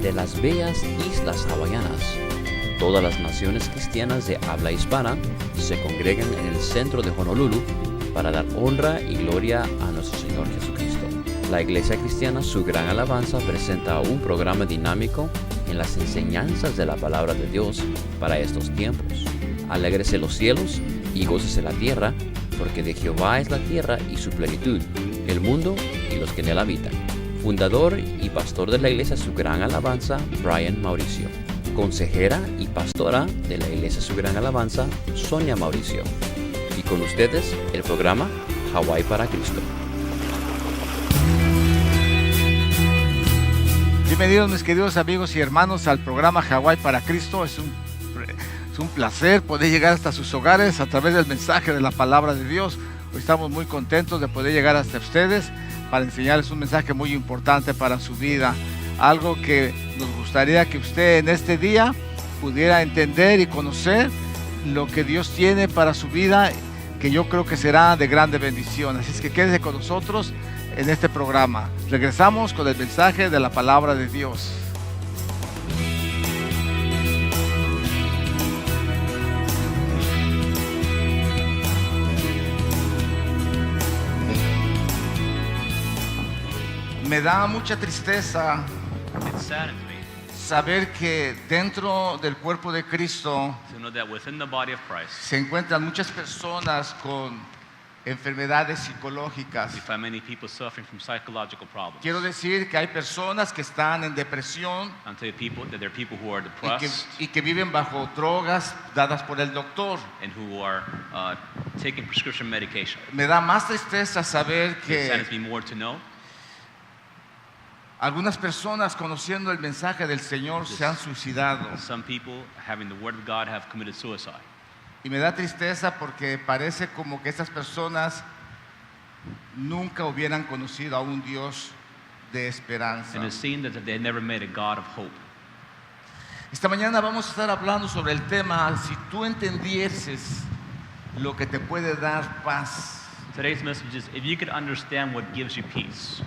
de las bellas islas hawaianas. Todas las naciones cristianas de habla hispana se congregan en el centro de Honolulu para dar honra y gloria a nuestro Señor Jesucristo. La Iglesia Cristiana Su Gran Alabanza presenta un programa dinámico en las enseñanzas de la Palabra de Dios para estos tiempos. Alégrese los cielos y gócese la tierra, porque de Jehová es la tierra y su plenitud, el mundo y los que en él habitan. Fundador y pastor de la Iglesia Su Gran Alabanza, Brian Mauricio. Consejera y pastora de la Iglesia Su Gran Alabanza, Sonia Mauricio. Y con ustedes, el programa Hawái para Cristo. Bienvenidos mis queridos amigos y hermanos al programa Hawái para Cristo. Es un placer poder llegar hasta sus hogares a través del mensaje de la palabra de Dios. Hoy estamos muy contentos de poder llegar hasta ustedes para enseñarles un mensaje muy importante para su vida. Algo que nos gustaría que usted en este día pudiera entender y conocer lo que Dios tiene para su vida, que yo creo que será de grande bendición. Así es que quédese con nosotros en este programa. Regresamos con el mensaje de la palabra de Dios. Me da mucha tristeza It saddens me saber que dentro del cuerpo de Cristo to know that within the body of Christ, se encuentran muchas personas con enfermedades psicológicas. we find many people suffering from psychological problems. Quiero decir que hay personas que están en depresión I'll tell you people that there are people who are y depressed que viven bajo drogas dadas por el doctor. and who are taking prescription medication. Me da más tristeza saber It que saddens me more to know algunas personas, conociendo el mensaje del Señor, se han suicidado. that some people, having the word of God, have committed suicide. Y me da tristeza porque parece como que estas personas nunca hubieran conocido a un Dios de esperanza. And it seemed as if they had never met a God of hope. Esta mañana vamos a estar hablando sobre el tema, si tú entendieses lo que te puede dar paz. Today's message is, if you could understand what gives you peace.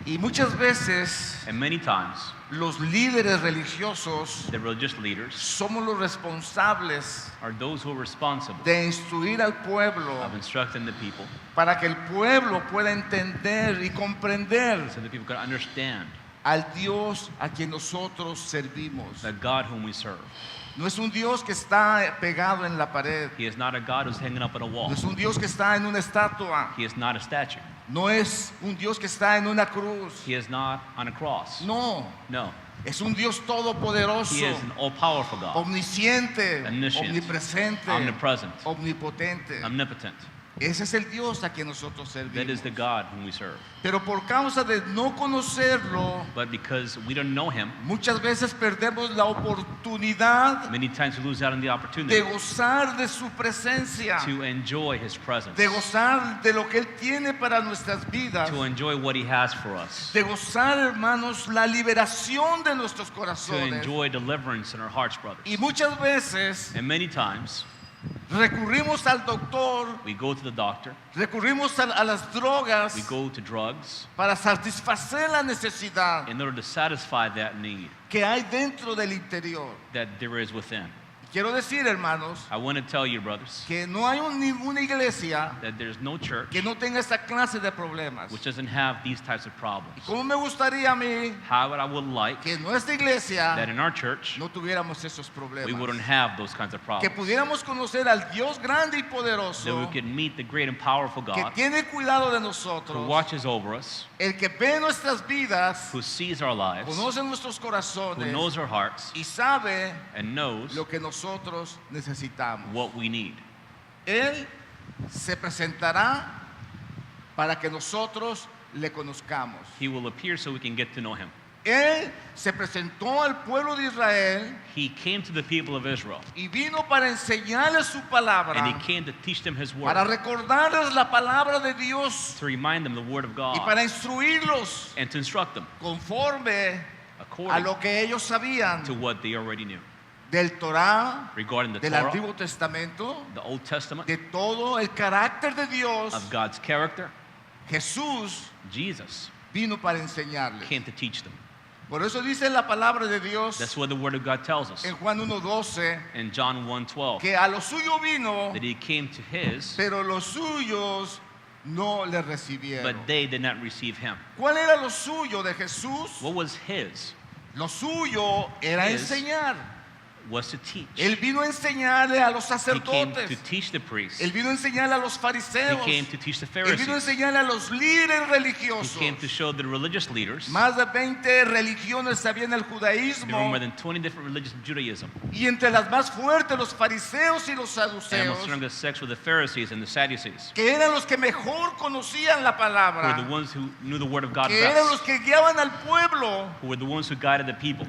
Y muchas veces And many times, los líderes religiosos the religious leaders somos los responsables are those who are responsible de instruir al pueblo of instructing the people para que el pueblo pueda entender y comprender so that people can understand al Dios a quien nosotros servimos. the God whom we serve. No es un Dios que está pegado en la pared. He is not a God who's hanging up on a wall. No es un Dios que está en una estatua. He is not a statue. No es un Dios que está en una cruz. He is not on a cross. No, No. es un Dios todopoderoso, He is an all-powerful God, omnisciente, Omniscient, omnipresente, omnipresent, omnipotente. omnipotent. Ese es el Dios a quien nosotros That is servimos. the God whom we serve. Pero por causa de no conocerlo, But because we don't know Him, muchas veces perdemos la oportunidad many times we lose out on the de opportunity gozar de su presencia, to enjoy His presence, de gozar de lo que Él tiene para nuestras vidas, to enjoy what He has for us, de gozar, hermanos, la liberación de nuestros to corazones. enjoy deliverance in our hearts, brothers. Y muchas veces And many times recurrimos al doctor, we go to the doctor, recurrimos a las drogas we go to drugs para satisfacer la necesidad in order to satisfy that need que hay dentro del interior. that there is within. Quiero decir, hermanos, I want to tell you, brothers, que no hay ninguna iglesia that there's no church que no tenga esta clase de problemas. which doesn't have these types of problems. Como me gustaría a mí How I would like que en nuestra that iglesia in our church no tuviéramos esos we problemas, wouldn't have those kinds of que problems. pudiéramos conocer al Dios grande y That poderoso we could meet the great and powerful que God tiene cuidado de who nosotros, watches over us, el que ve nuestras vidas, who sees our lives, conoce nuestros who corazones knows our hearts, y sabe and knows lo que nosotros necesitamos. what we need. Él se presentará para que nosotros le conozcamos. He will appear so we can get to know Him. Él se presentó al pueblo de Israel He came to the people of Israel, y vino para enseñarles su and He palabra, came to teach them His para word, recordarles la palabra de Dios to remind them the word of y God, para instruirlos and to instruct them conforme a according lo que ellos sabían to what they already knew del Torah, regarding the del Torah, Antiguo Testamento, the Old Testament, de todo el carácter de Dios. of God's character. Jesús Jesus vino para enseñarles. came to teach them. Por eso dice la palabra de Dios That's what the Word of God tells us en Juan 1:12 in John 1:12, que a lo suyo vino, that He came to His, pero los suyos no le but recibieron. they did not receive Him. ¿Cuál era lo suyo de Jesús? What was His? Lo suyo era His enseñar. Was to teach. Él vino a enseñarle a los He came sacerdotes. to teach the priests. Él vino a enseñarle a los He fariseos. came to teach the Él vino a Pharisees. enseñarle a los líderes He religiosos. came to show the religious leaders. Más de 20 religiones había en el There were judaísmo. more than 20 different religions in Judaism. Y entre las más fuertes, los fariseos y los And saduceos, among the sects were the Pharisees and the Sadducees, que eran los que mejor conocían la who were the palabra, ones who knew the Word of God que eran los best, que guiaban al pueblo. who were the ones who guided the people.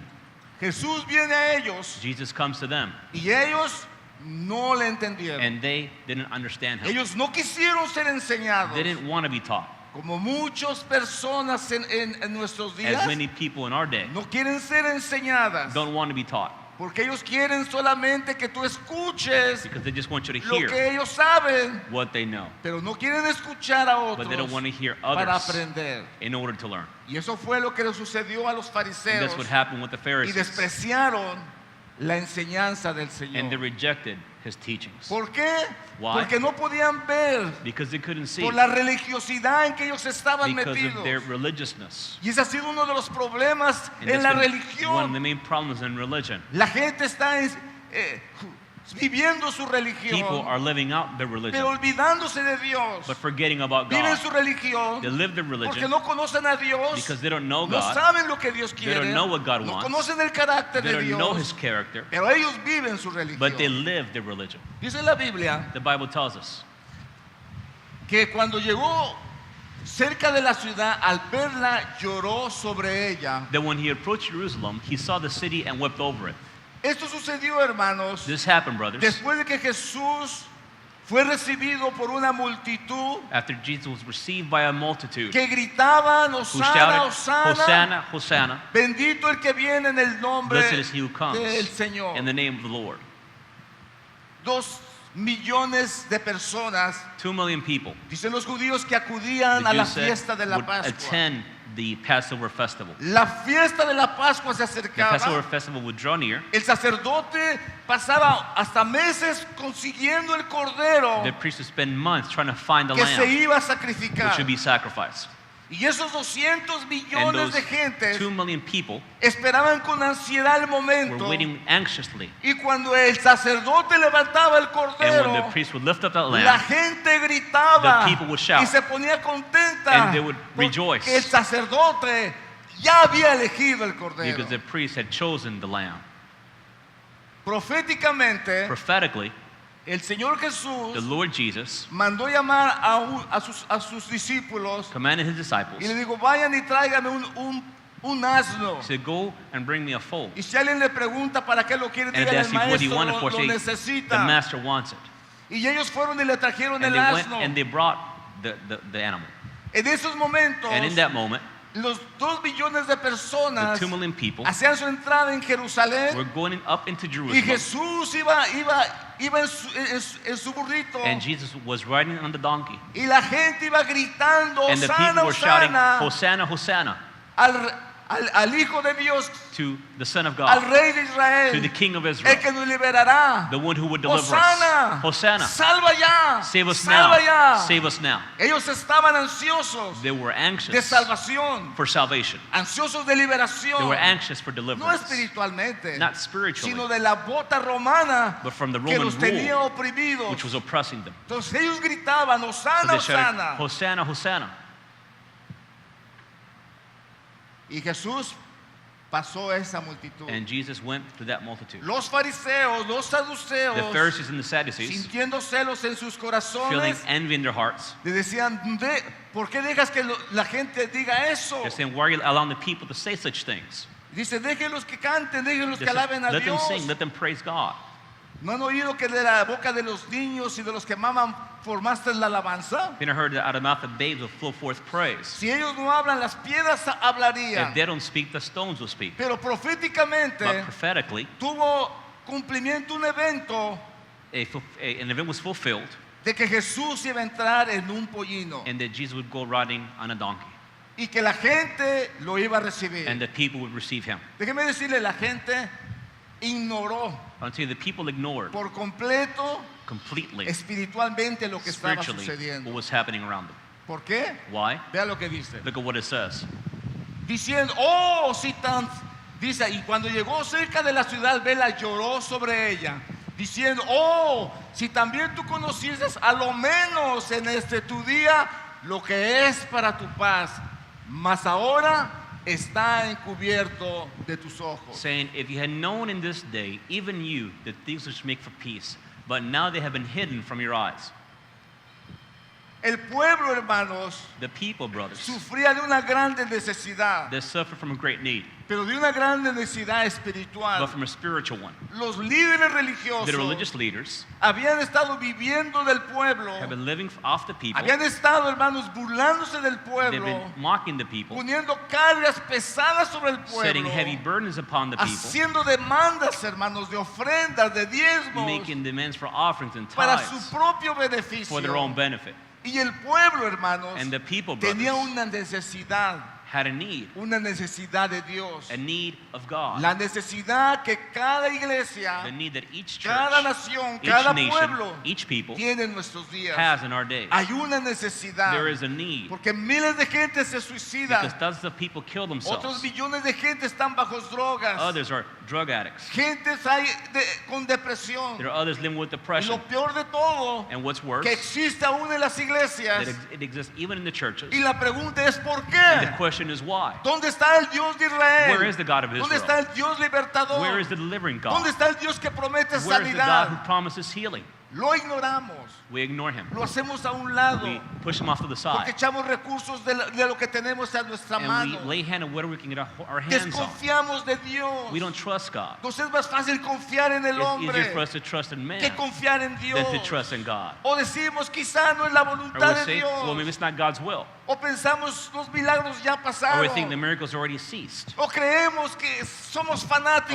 Jesús viene a ellos Jesus comes to them, y ellos no le entendieron. and they didn't understand Him. Ellos no quisieron ser enseñados. They didn't want to be taught. Como muchas personas en nuestros días As many people in our day no quieren ser enseñadas, don't want to be taught, porque ellos quieren solamente que tú escuches because they just want you to lo hear que ellos saben, what they know, pero no quieren escuchar a but they otros don't want to hear para others aprender. in order to learn. Y eso fue lo que le sucedió a los And fariseos that's what happened with the y Pharisees, despreciaron la enseñanza del and they Señor. rejected His teachings. ¿Por qué? Why? Porque no podían ver Because they couldn't see, por la religiosidad en que ellos estaban because of metidos. their religiousness. Y ese ha sido uno de los problemas And en that's la been one of religión. the main problems in religion. La gente está viviendo su People religión, are living out their pero religion, olvidándose de Dios. but forgetting about Viven God. su religión They live their porque religion no conocen a Dios, because they don't know no God, saben lo que Dios They quiere, don't know what God no wants. conocen el carácter they de don't know His Dios, character, pero ellos viven su but they religión. live their religion. Dice la Biblia The Bible tells us que cuando llegó cerca de la ciudad, al verla lloró sobre ella. that when He approached Jerusalem, He saw the city and wept over it. Esto sucedió, hermanos, This happened, brothers, después de que Jesús fue recibido por una multitud after Jesus was received by a multitude que gritaban, who Hosana, shouted, Hosana, Hosanna, Hosanna, bendito el que viene en el nombre blessed is He who comes del Señor. in the name of the Lord. 2 millones de personas, 2 million people, dicen los judíos, que acudían the a la Jews said, fiesta de la would Pascua. attend the Passover festival. La fiesta de la Pascua se The Passover acercaba. festival would draw near. El sacerdote pasaba hasta meses consiguiendo el cordero The priest would spend months trying to find the que se lamb iba a which sacrificar. should be sacrificed. Y esos 200 And millones those de gente 2 million people esperaban con ansiedad el were momento. waiting anxiously. Y cuando el sacerdote levantaba el And when cordero, the priest would lift up that la lamb, gente gritaba the people would shout. y se ponía contenta And they would rejoice. porque el sacerdote ya había elegido el cordero. because the priest had chosen the lamb. Proféticamente, Prophetically, el Señor Jesús the Lord Jesus mandó llamar a sus discípulos commanded His y disciples, le dijo, vayan y tráigame un asno. He said, go and bring me a foal. Y si alguien le pregunta para qué lo quiere, And if dígale they al ask you what do you maestro, want it lo for, say, the necesita. master wants it. Y ellos fueron y le trajeron And el they went asno. and they brought the animal. En esos momentos, And in that moment, los 2 millones de the personas 2 million people hacían su entrada en Jerusalén were going up into y Jerusalem. Jesús iba en su burrito And Jesus was riding on the donkey. y la gente iba gritando, And the Hosana, people were shouting, Hosana, Hosanna, Hosanna, al Hijo de Dios, to the Son of al God, Rey de Israel, to the King of el Israel, que nos liberará. the one who would deliver Hosana, us. Hosanna, salva ya, save us salva now. ya. Save us now. Ellos estaban ansiosos They were de anxious salvación, for salvation. ansiosos de liberación, They were anxious for no deliverance. espiritualmente, Not spiritually, sino de la bota romana but from the que Roman los tenía rule, oprimidos. which was oppressing them. Entonces ellos gritaban, So Hosana, they shouted, Hosana. Hosanna, Hosanna. Y Jesús pasó esa multitud. And Jesus went to that multitude. Los fariseos, los The saduceos, Pharisees and the Sadducees, sintiendo celos en sus feeling corazones, envy in their hearts, le decían, ¿por qué dejas que la gente diga eso? they're saying, why are you allowing the people to say such things? Dice, déjenlos que canten, déjenlos They que said, alaben a let them Dios. sing, let them praise God. ¿No han oído que de la boca de los niños y de los que maman formaste la alabanza? Have you heard that out of the mouth of babes will flow forth praise? Si ellos no hablan, las piedras hablarían. If they don't speak, the stones will speak. Pero proféticamente But prophetically, tuvo cumplimiento un evento an event was fulfilled, de que Jesús iba a entrar en un pollino. and that Jesus would go riding on a donkey. y que la gente lo iba a recibir. and that people would receive him. Déjeme decirle, la gente ignoró Until the people ignored por completo completely, espiritualmente lo que estaba spiritually, what sucediendo. was happening around them. ¿Por qué? Why? Vea lo que dice. Look at what it says. Diciendo, oh, si tan, dice, y cuando llegó cerca de la ciudad, Bela lloró sobre ella, diciendo, oh, si también tú conocieses a lo menos en este tu día lo que es para tu paz, mas ahora está encubierto de tus ojos. Saying, if you had known in this day, even you, the things which make for peace, but now they have been hidden from your eyes. El pueblo, hermanos, The people, brothers, sufría de una grande necesidad, they suffer from a great need, pero de una grande necesidad but espiritual. from a spiritual one. Los líderes The religiosos religious leaders habían estado viviendo del pueblo, have been living off the people. habían estado, hermanos, burlándose del They've pueblo, been mocking the people, poniendo cargas pesadas sobre el setting pueblo, heavy burdens upon the people, haciendo demandas, hermanos, de ofrendas, de diezmos, making demands for offerings and para su tithes propio for their own beneficio. benefit. Y el pueblo, hermanos, And the people, tenía brothers, una necesidad had a necesidad de Dios. a need of God, La necesidad que cada iglesia, the need that each church, cada nación, each cada nation, pueblo each people tiene en nuestros días. has in our days. Hay una necesidad. There is a need Porque miles de gente se suicida. because dozens of people kill Otros themselves. millones de gente están bajo drogas. Others are drug addicts. Gentes hay con depresión. There are others living with Y depression. lo peor de todo, And what's worse, que existe aún en las that iglesias. it exists even in the churches. Y la pregunta es ¿por And qué? the question is why? ¿Dónde está el Dios de Israel? Where is the God of ¿Dónde está Israel? el Dios libertador? Where is the delivering ¿Dónde God? está el Dios que promete Where is the God who sanidad? promises healing? Lo ignoramos, We ignore him. lo hacemos a un lado, We push him off to the porque side. echamos recursos de lo que tenemos a nuestra And mano. we lay hand on whatever we can get our hands on. Desconfiamos de Dios. We don't trust God. Nos es más fácil confiar en el It's easier for hombre us to trust in man que confiar en Dios. than to trust in God. O decimos quizá no es la Or voluntad we de say, well, maybe Dios. it's not God's will. O pensamos los milagros ya Or pasaron. we think the miracles already ceased. O creemos que somos Or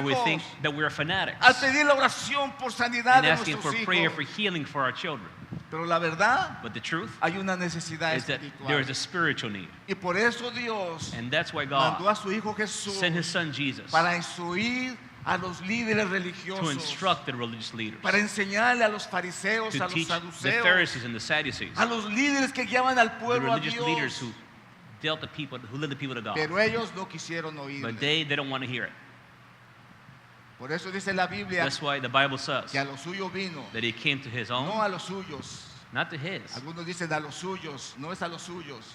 we fanáticos think that we're fanatics al pedir la oración por sanidad and de asking for nuestros prayer for hijos. healing for our children. Pero la verdad, But the truth hay una necesidad is that there is espiritual. a spiritual need. Y por eso Dios And that's why mandó God a su Hijo Jesús sent his son Jesus para instruir a los líderes to religiosos, instruct the religious leaders, para enseñarle a los fariseos, a to los teach the saduceos, Pharisees and the Sadducees, a los líderes que guiaban al the pueblo a religious leaders Dios. who dealt the people, who led the people to God. Pero ellos no quisieron But oír. they don't want to hear it. Por eso dice la Biblia That's why the Bible says que a los suyos vino, that he came to his no own, a los suyos. not to his. Algunos dicen a los suyos, no es a los suyos,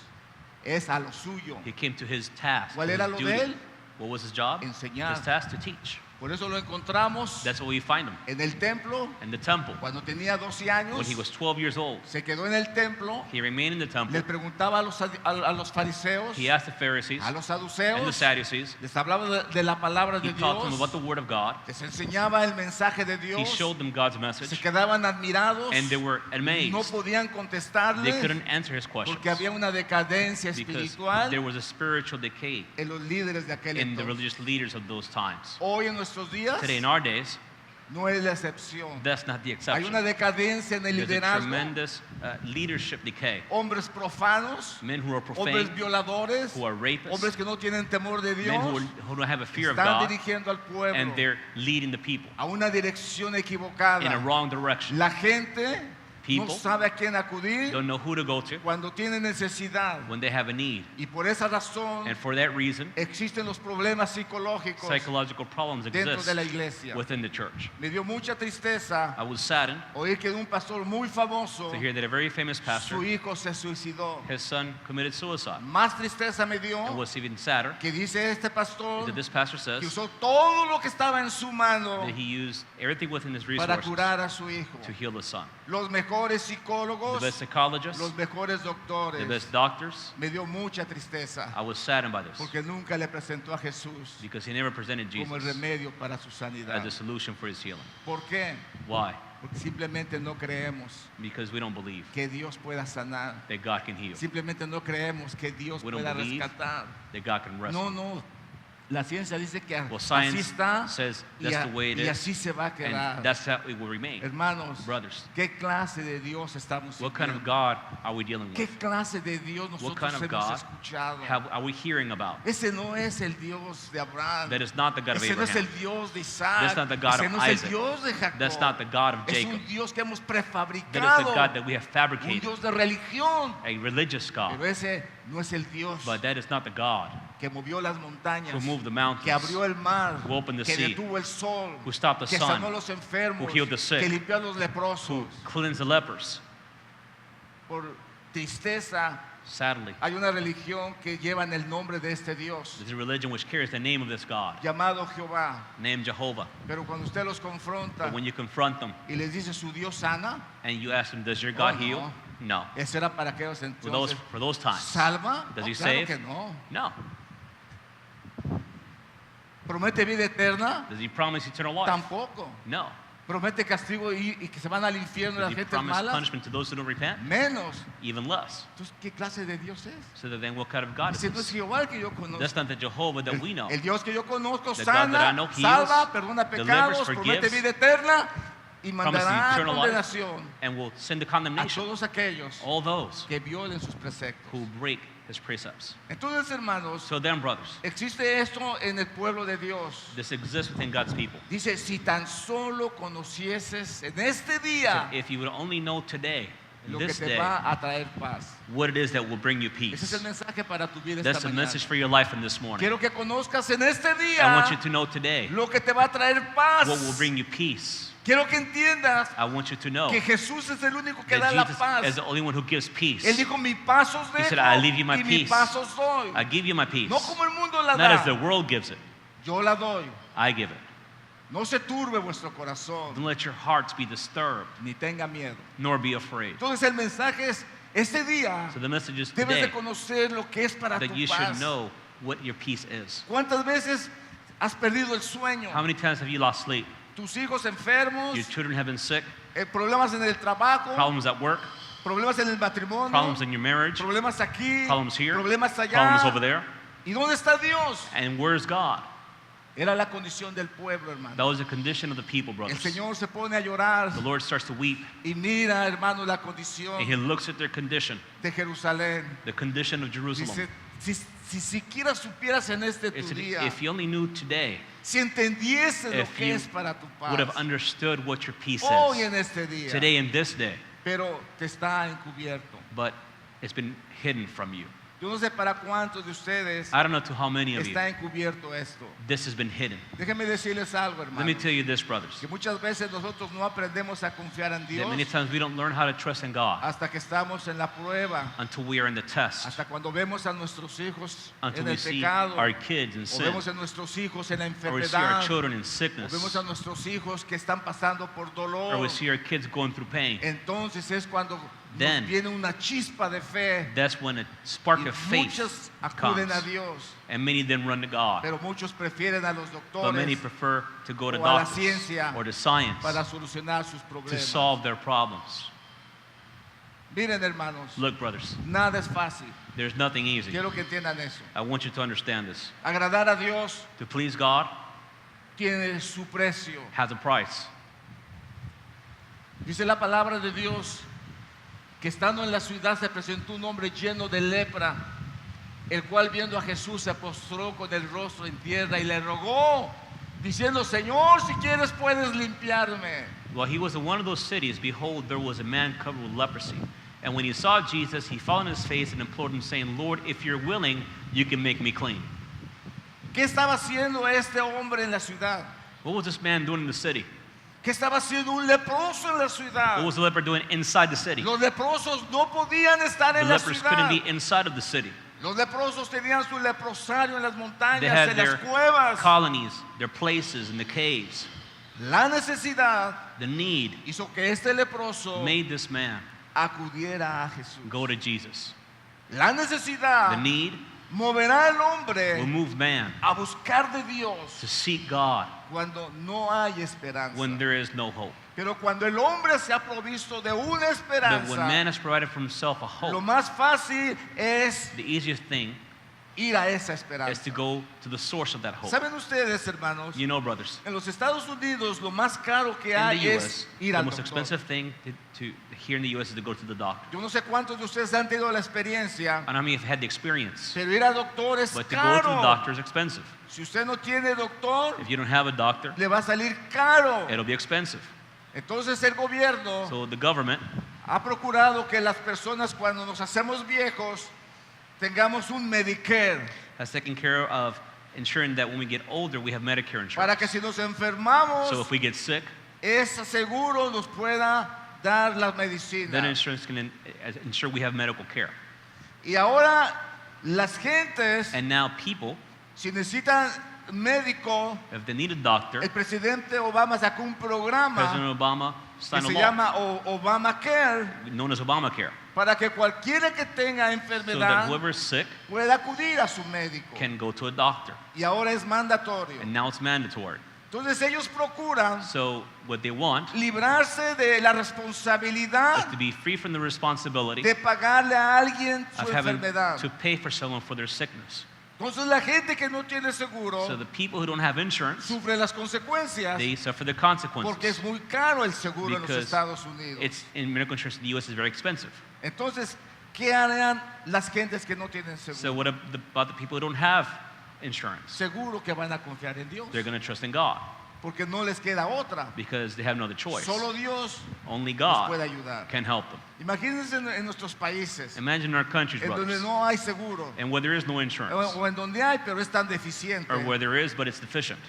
es a los suyos. He came to his task, ¿Cuál his era lo de duty. él? What was his job? Enseñar. His task to teach. Por eso lo encontramos That's where we find him, en el templo in the temple. cuando tenía 12 años. When he was 12 years old, Se quedó en el templo, he remained in the temple. les preguntaba a los fariseos, He asked the Pharisees a los and the saduceos, Sadducees. les hablaba de la palabra He de taught them Dios, about the Word of God. les enseñaba el mensaje de He Dios, showed them God's se message, quedaban admirados, and they were amazed. no podían They contestarle couldn't answer his questions porque había una decadencia because espiritual there was a spiritual decay en los líderes de aquel in the entonces. religious leaders of those times. Hoy en nuestros días Today, in our days, no es la excepción. that's not the Hay exception. una decadencia en el There's a liderazgo, tremendous leadership decay. hombres profanos, Men who are hombres profane, violadores, who are rapists, hombres que no tienen temor de men Dios, who don't have a fear of están God, dirigiendo al pueblo and they're leading the people a una dirección in a equivocada. wrong direction. La gente no People sabe a quién acudir don't know who to go to cuando tiene necesidad. when they have a need. Y por esa razón And for that reason, existen los problemas psicológicos psychological problems dentro exist de la iglesia. within the church. Me dio mucha tristeza I was saddened oír que de un pastor muy famoso to hear that a very famous pastor, su hijo se suicidó. his son committed suicide. Más tristeza me dio And what's even sadder que dice este is pastor that this pastor que says usó todo lo que estaba en su mano that he used everything within his para resources curar a su hijo. to heal his son. Los mejores The psicólogos, best psychologists, los mejores the doctores. best doctors. Me dio mucha tristeza I was saddened by this porque nunca le presentó a Jesús because he never presented como el Jesus remedio para su sanidad. as a solution for his healing. ¿Por qué? Why? Porque simplemente no creemos Because we don't believe que Dios pueda sanar. that God can heal, Simplemente no creemos que Dios We don't pueda believe rescatar. that God can rescue. No, no. La ciencia dice que Well, así science está says y, that's the way it y is, así se va a quedar. and that's how it will remain. Hermanos, Brothers, ¿qué clase de Dios estamos what kind of sirviendo? God are we dealing ¿Qué with? clase de Dios What nosotros kind of hemos God escuchado? are we hearing about? Ese no es el Dios de Abraham. That is not the God of Ese no es el Abraham. Dios de Isaac. That's not the God Ese of no es el Isaac. Dios de Jacob. That's not the God of Es Jacob. un Dios que hemos That is the prefabricado. God that we have Un fabricated, Dios de religión. a religious God. Pero ese no es el Dios But that is not the God que movió las montañas, who moved the que mountains, abrió el mar, who opened the que sea, detuvo el sol, who stopped the que sun, sanó a los enfermos, who healed the sick, que limpió a los who leprosos. cleansed the lepers. Por tristeza, Sadly, hay una religión que lleva en el nombre de este Dios, there's a religion which carries the name of this God, llamado Jehová. named Jehovah. Pero cuando usted los confronta But when you confront them y les dice su Dios sana, and you ask them, does your God Oh, heal? No. eso era para aquellos entonces. For those times. ¿Salva? Does No, he claro save? que no. No. ¿Promete vida eterna? Does he promise eternal life? Tampoco. No. ¿Promete castigo y que se van al infierno Does las he gentes promise malas? punishment to those who don't repent? Menos. Even less. Entonces, ¿qué clase de Dios es? So then what kind of God is Ese no es this? Jehová el que yo conozco. That's not the Jehovah that we know. El Dios que yo conozco The God that I sana, know heals, salva, perdona delivers, pecados, promete forgives, vida eterna y Promises mandará eternal life condenación and will send to a condemnation todos aquellos all those que violen sus preceptos. who break his precepts. Entonces, hermanos, So then, brothers, existe esto en el pueblo de Dios. this exists within God's people. Dice, si tan solo conocieses en este día If you would only know today, lo que this te day, va a traer paz. what it is that will bring you Ese es el peace. mensaje para tu vida That's esta the mañana. message for your life in this morning. Quiero que conozcas en este I día want you to know today lo que te va a traer paz. what will bring you peace. Quiero que entiendas I want you to know que Jesús es el único que da that la Jesus paz. is the only one who gives peace. Él dijo, mi paz os He dejo said, I leave you my y mi peace. paz os doy. I give you my peace. No como el mundo la Not as the da, world gives it. yo la doy. I give it. No se turbe vuestro corazón, Don't let your hearts be disturbed, ni tenga miedo. nor be afraid. Entonces el mensaje es, este día So the message is debes de today conocer lo que es para that tu you should paz. know what your peace is. ¿Cuántas veces has perdido el sueño? How many times have you lost sleep? Tus hijos enfermos, Your children have been sick, problemas en el trabajo, problems at work, problemas en el matrimonio, problems in your marriage, problemas aquí, problems here, problemas allá. problems over there. ¿Y dónde está Dios? And where's God? Era la condición del pueblo, hermano. That was the condition of the people, El brothers. Señor se pone a llorar The Lord starts to weep, y mira, hermano, la condición and He looks at their condition, de Jerusalén. the condition of Jerusalem. Dice, si siquiera supieras en este He tu said, día, if you only knew today, si entendieses lo if que you es para tu would have paz, understood what your peace hoy is en este día, today in this day, pero te está encubierto. but it's been hidden from you. Yo no sé para cuántos de ustedes I don't know to how many of you está encubierto esto. this has been hidden. Déjenme decirles algo, Let me hermano, tell you this, brothers, que muchas veces nosotros no aprendemos a confiar en that many Dios times we don't learn how to trust in God hasta que estamos en la prueba, until we are in the test, hasta cuando vemos a nuestros hijos until en we el see pecado, our kids in o sin, vemos a nuestros hijos en la or we see our enfermedad, children in o sickness, vemos a nuestros hijos que están pasando por or dolor. we see our kids going through pain. Entonces es cuando Then, nos viene una chispa de fe That's when a spark y of faith muchos comes, acuden a Dios, and many then run to God. pero muchos prefieren a los But many doctores prefer to go to o a la doctors ciencia or to science para solucionar sus to problemas. solve their problems. Miren, hermanos, Look, brothers, nada es fácil. there's nothing easy. Quiero que entiendan eso. I want you to understand this. Agradar a Dios To please God tiene su precio. has a price. Dice la palabra de Dios que estando en la ciudad se presentó un hombre lleno de lepra, el cual viendo a Jesús se postró con el rostro en tierra y le rogó, diciendo, Señor, si quieres puedes limpiarme. While he was in one of those cities, behold, there was a man covered with leprosy. And when he saw Jesus, he fell on his face and implored him, saying, Lord, if you're willing, you can make me clean. ¿Qué estaba haciendo este hombre en la ciudad? What was this man doing in the city? ¿Qué estaba haciendo un leproso en la ciudad? What was the leper doing inside the city? Los leprosos no podían estar The en la lepers couldn't ciudad. be inside of the city. Los leprosos tenían su leprosario en las They montañas, had en their las cuevas. colonies, their places in the caves. La necesidad The need hizo que este leproso made this man acudiera a Jesús. go to Jesus. La The necesidad need moverá al will hombre move man a buscar de Dios to seek God cuando no hay esperanza. when there is no hope. Pero cuando el hombre se ha provisto de una But when esperanza, man has provided for himself a lo hope, más fácil es the easiest thing ir a esa is esperanza. to go to the source of that hope. ¿Saben ustedes, hermanos? You know, brothers, En los Estados Unidos lo más caro que in hay the es U.S., ir the al most doctor. expensive thing to here in the U.S. is to go to the doctor. Yo no sé cuántos de ustedes han tenido la experiencia, I don't know how many have had the experience, pero ir al doctor es but to go to the caro. doctor is expensive. Si usted no tiene doctor, If you don't have a doctor, le va a salir caro. it'll be expensive. Entonces el gobierno So the government ha procurado que las personas cuando nos hacemos viejos tengamos un Medicare has taken care of ensuring that when we get older, we have Medicare insurance. para que si nos enfermamos, So if we get sick, ese seguro nos pueda dar las then medicinas. insurance can ensure we have medical care. Y ahora las gentes, And now people, si necesitan médico, if they need a doctor, el presidente Obama sacó un programa President Obama que signed a se law llama Obamacare known as Obamacare, para que cualquiera que tenga so that enfermedad whoever is sick pueda acudir a su médico. can go to a doctor. Y ahora es mandatorio. And now it's mandatory. Entonces ellos procuran So what they want librarse de la is responsabilidad to be free from the responsibility de pagarle a alguien su of having enfermedad. to pay for someone for their sickness. Entonces la gente que no tiene seguro So the people who don't have insurance, sufre las consecuencias they suffer the porque consequences es muy caro el seguro en los because Estados Unidos. it's in medical insurance in the U.S. is very expensive. Entonces, ¿qué harán las gentes que no tienen So seguro? what about the people who don't have insurance? Seguro que van a confiar en Dios, They're going to trust in God porque no les queda otra. because they have no other choice. Solo Dios Only nos puede God ayudar. can help them. Imagínense en nuestros países, Imagine our countries, en donde brothers, no hay seguro, and where there is no insurance, o en donde hay, pero es tan deficiente. or where there is but it's deficient.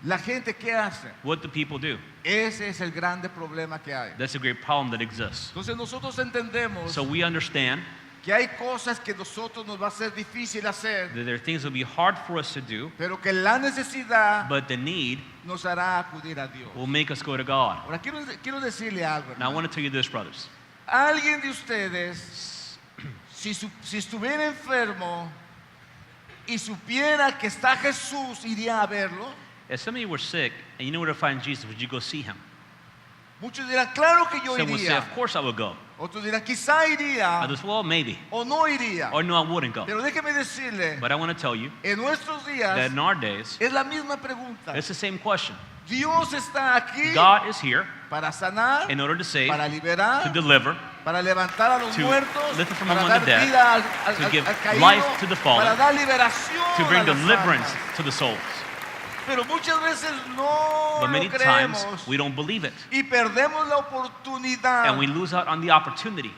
La gente, ¿qué hace? What do people do? Ese es el grande problema que hay. That's a great problem that exists. Entonces nosotros entendemos So we understand que hay cosas que nosotros nos va a ser difícil hacer, that there are things that will be hard for us to do, pero que la necesidad but the need nos hará acudir a Dios. will make us go to God. Ahora quiero decirle algo, Now I hermano. want to tell you this, brothers. Alguien de ustedes, si estuviera enfermo y supiera que está Jesús, iría a verlo. If some of you were sick and you knew where to find Jesus, would you go see him? Muchos dirán, claro que yo Some would say, iría. of course I would go. Otros dirán, quizá iría Others, well, maybe. o no iría. Or no, I wouldn't go. Pero déjeme decirle, But I want to tell you en nuestros that días in our days, es la misma pregunta. it's the same question. Dios está aquí God is here para sanar, in order to save, para liberar, to deliver, para levantar a los to muertos, lift from para among dar the dead, vida to give al caído, life to the fallen, para dar liberación to bring a las deliverance almas. to the souls. Pero muchas veces no But lo many times creemos we don't believe it. y perdemos la oportunidad And we lose out on the opportunity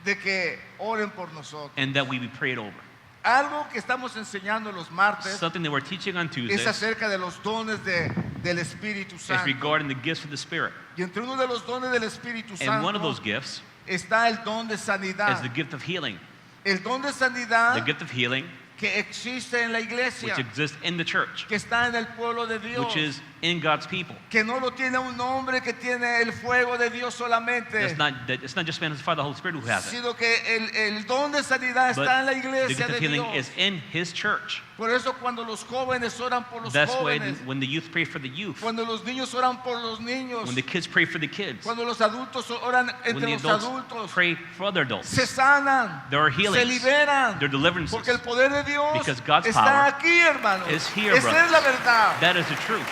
de que oren por nosotros. and that we be prayed over. Algo que estamos enseñando los martes Something that we're teaching on es Tuesdays acerca de los dones del Espíritu is Santo. regarding the gifts of the Spirit. Y entre uno de los dones del Espíritu And one of Santo those gifts está el don de is sanidad. the gift of healing. El don de The sanidad gift of healing que existe en la iglesia, which exists in the church, que está en el pueblo de Dios, which is in God's people. que no lo tiene un hombre, que tiene el fuego de Dios solamente, It's not just manifested by the Holy Spirit who has it, sino que el don de sanidad but está en la the iglesia gift de of healing Dios. is in His church. Por eso cuando los jóvenes oran por los That's why jóvenes, when the youth pray for the youth, cuando los niños oran por los niños, when the kids pray for the kids, cuando los adultos oran when entre the los adults adultos, pray for other adults, se sanan, there are se healings, liberan, there are deliverances. porque el poder de Dios Because God's está power aquí, hermanos. is here, Esa es la brothers. verdad. That is the truth.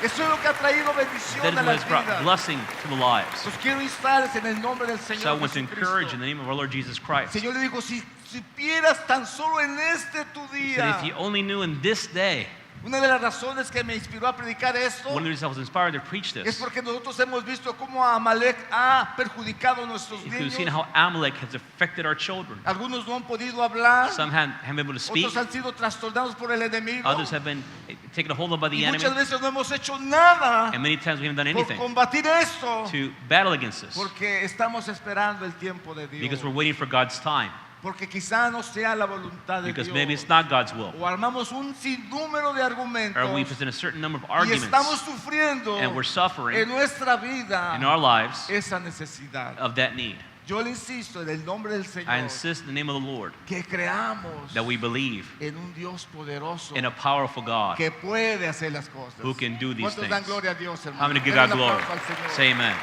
Eso es lo que ha traído That bendición is a what las has brought vidas. blessing to the lives. Los quiero instarles en el nombre del So I Señor want to encourage in Jesucristo. the name of our Lord Jesus Christ El Señor le dijo, si supieras tan solo en este tu that día. if you only knew in this day, Una de las razones que me inspiró a predicar esto one of the reasons I was inspired to preach es this, porque nosotros hemos visto cómo Amalek ha perjudicado a nuestros if we've seen niños. how Amalek has affected our children. Algunos no han podido hablar, Some haven't been able to speak, otros han sido trastornados por el enemigo. others have been taken a hold of by the Y enemy, muchas veces no hemos hecho nada and many times we haven't done por anything combatir esto, to battle against this porque estamos esperando el tiempo de because Dios. we're waiting for God's time, Porque quizá no sea la voluntad de because Dios. maybe it's not God's will, O armamos un sinnúmero de argumentos or we present a certain number of y estamos arguments sufriendo and we're en suffering nuestra vida in our lives esa necesidad. of that need. Yo le insisto en el nombre del I Señor insist in the name of the Lord que creamos that we believe en un Dios poderoso in a powerful God que puede hacer las cosas. who can do these ¿Cuántos dan things. gloria a Dios, hermano? I'm going to give Denle God un glory. aplauso al Señor. Say amen.